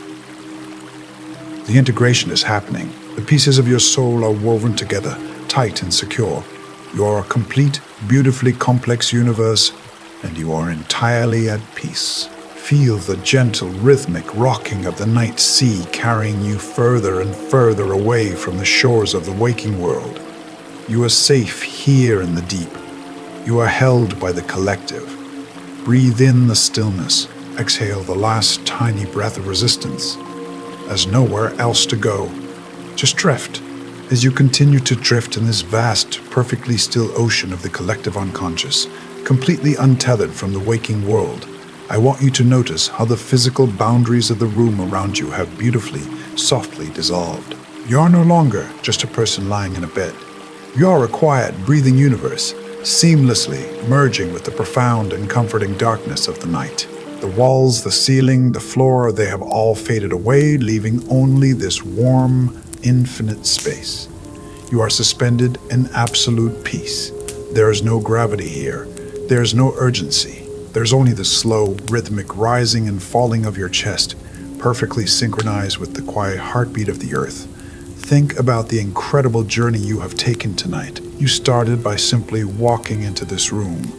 The integration is happening. The pieces of your soul are woven together, tight and secure. You are a complete, beautifully complex universe, and you are entirely at peace. Feel the gentle, rhythmic rocking of the night sea carrying you further and further away from the shores of the waking world. You are safe here in the deep. You are held by the collective. Breathe in the stillness. Exhale the last tiny breath of resistance. There's nowhere else to go. Just drift. As you continue to drift in this vast, perfectly still ocean of the collective unconscious, completely untethered from the waking world, I want you to notice how the physical boundaries of the room around you have beautifully, softly dissolved. You are no longer just a person lying in a bed. You are a quiet, breathing universe, seamlessly merging with the profound and comforting darkness of the night. The walls, the ceiling, the floor, they have all faded away, leaving only this warm, infinite space. You are suspended in absolute peace. There is no gravity here. There is no urgency. There's only the slow, rhythmic rising and falling of your chest, perfectly synchronized with the quiet heartbeat of the earth. Think about the incredible journey you have taken tonight. You started by simply walking into this room,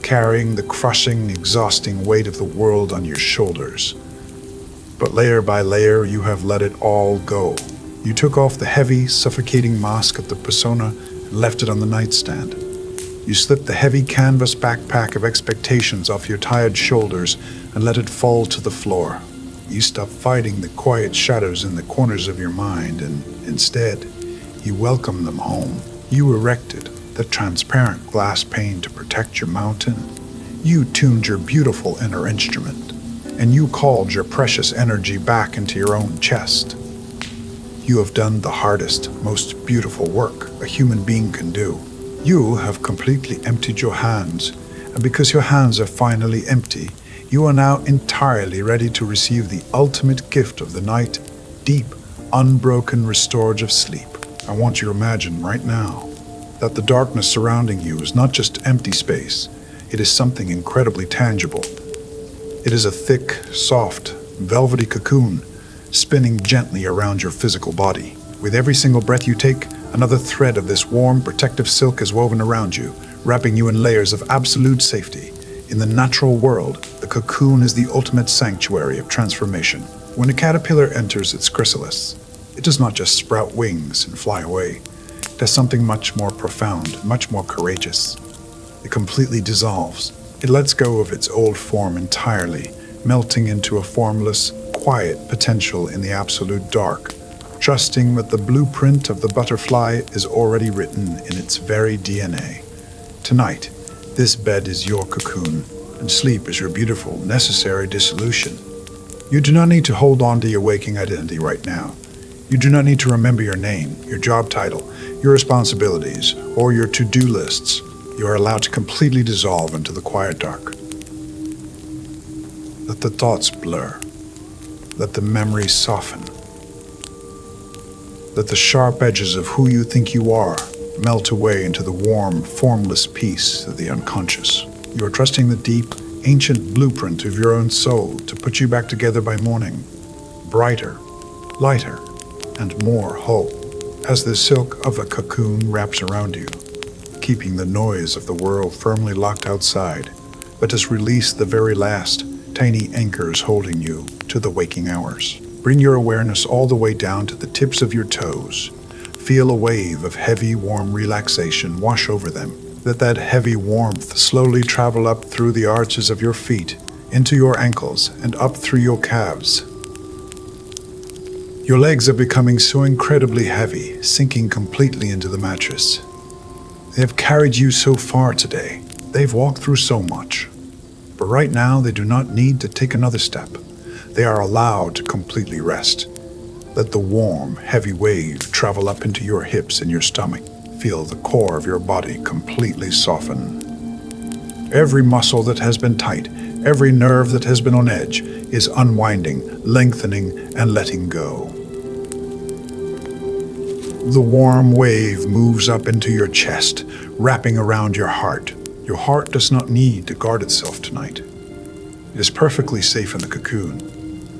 carrying the crushing, exhausting weight of the world on your shoulders. But layer by layer, you have let it all go. You took off the heavy, suffocating mask of the persona and left it on the nightstand. You slipped the heavy canvas backpack of expectations off your tired shoulders and let it fall to the floor. You stopped fighting the quiet shadows in the corners of your mind and, instead, you welcomed them home. You erected the transparent glass pane to protect your mountain. You tuned your beautiful inner instrument. and you called your precious energy back into your own chest. You have done the hardest, most beautiful work a human being can do. You have completely emptied your hands, and because your hands are finally empty, you are now entirely ready to receive the ultimate gift of the night, deep, unbroken restorative sleep. I want you to imagine right now that the darkness surrounding you is not just empty space, it is something incredibly tangible. It is a thick, soft, velvety cocoon spinning gently around your physical body. With every single breath you take, another thread of this warm, protective silk is woven around you, wrapping you in layers of absolute safety. In the natural world, the cocoon is the ultimate sanctuary of transformation. When a caterpillar enters its chrysalis, it does not just sprout wings and fly away. It does something much more profound, much more courageous. It completely dissolves. It lets go of its old form entirely, melting into a formless, quiet potential in the absolute dark, trusting that the blueprint of the butterfly is already written in its very DNA. Tonight, this bed is your cocoon, and sleep is your beautiful, necessary dissolution. You do not need to hold on to your waking identity right now. You do not need to remember your name, your job title, your responsibilities, or your to-do lists. You are allowed to completely dissolve into the quiet dark. Let the thoughts blur. Let the memories soften. Let the sharp edges of who you think you are melt away into the warm, formless peace of the unconscious. You are trusting the deep, ancient blueprint of your own soul to put you back together by morning, brighter, lighter, and more whole, as the silk of a cocoon wraps around you, keeping the noise of the world firmly locked outside, but has released the very last tiny anchors holding you to the waking hours. Bring your awareness all the way down to the tips of your toes. Feel a wave of heavy, warm relaxation wash over them. Let that heavy warmth slowly travel up through the arches of your feet, into your ankles, and up through your calves. Your legs are becoming so incredibly heavy, sinking completely into the mattress. They have carried you so far today. They've walked through so much. But right now, they do not need to take another step. They are allowed to completely rest. Let the warm, heavy wave travel up into your hips and your stomach. Feel the core of your body completely soften. Every muscle that has been tight, every nerve that has been on edge, is unwinding, lengthening, and letting go. The warm wave moves up into your chest, wrapping around your heart. Your heart does not need to guard itself tonight. It is perfectly safe in the cocoon.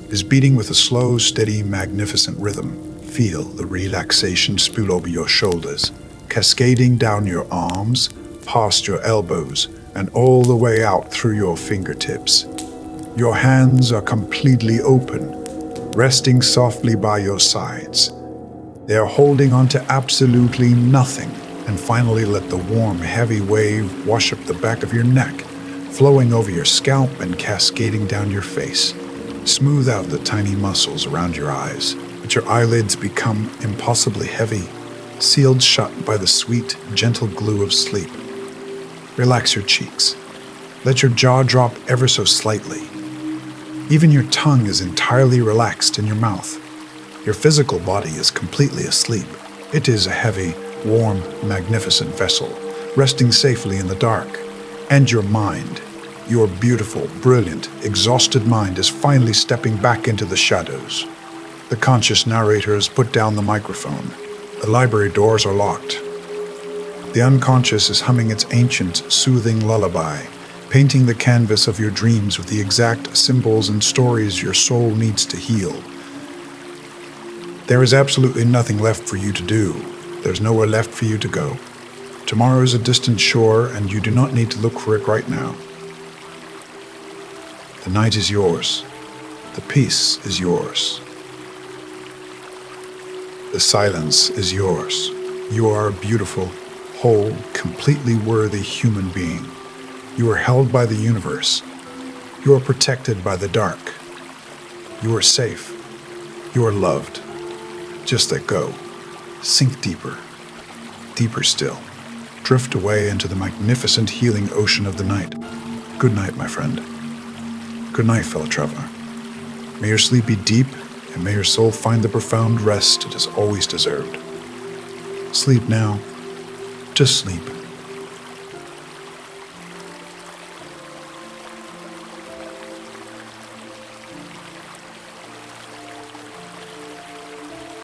It is beating with a slow, steady, magnificent rhythm. Feel the relaxation spool over your shoulders, cascading down your arms, past your elbows, and all the way out through your fingertips. Your hands are completely open, resting softly by your sides. They are holding on to absolutely nothing, and finally let the warm, heavy wave wash up the back of your neck, flowing over your scalp and cascading down your face. Smooth out the tiny muscles around your eyes, but your eyelids become impossibly heavy, sealed shut by the sweet, gentle glue of sleep. Relax your cheeks. Let your jaw drop ever so slightly. Even your tongue is entirely relaxed in your mouth. Your physical body is completely asleep. It is a heavy, warm, magnificent vessel, resting safely in the dark. And your mind, your beautiful, brilliant, exhausted mind, is finally stepping back into the shadows. The conscious narrator has put down the microphone. The library doors are locked. The unconscious is humming its ancient, soothing lullaby, painting the canvas of your dreams with the exact symbols and stories your soul needs to heal. There is absolutely nothing left for you to do. There's nowhere left for you to go. Tomorrow is a distant shore, and you do not need to look for it right now. The night is yours. The peace is yours. The silence is yours. You are a beautiful, whole, completely worthy human being. You are held by the universe. You are protected by the dark. You are safe. You are loved. Just let go. Sink deeper. Deeper still. Drift away into the magnificent healing ocean of the night. Good night, my friend. Good night, fellow traveler. May your sleep be deep, and may your soul find the profound rest it has always deserved. Sleep now. Just sleep.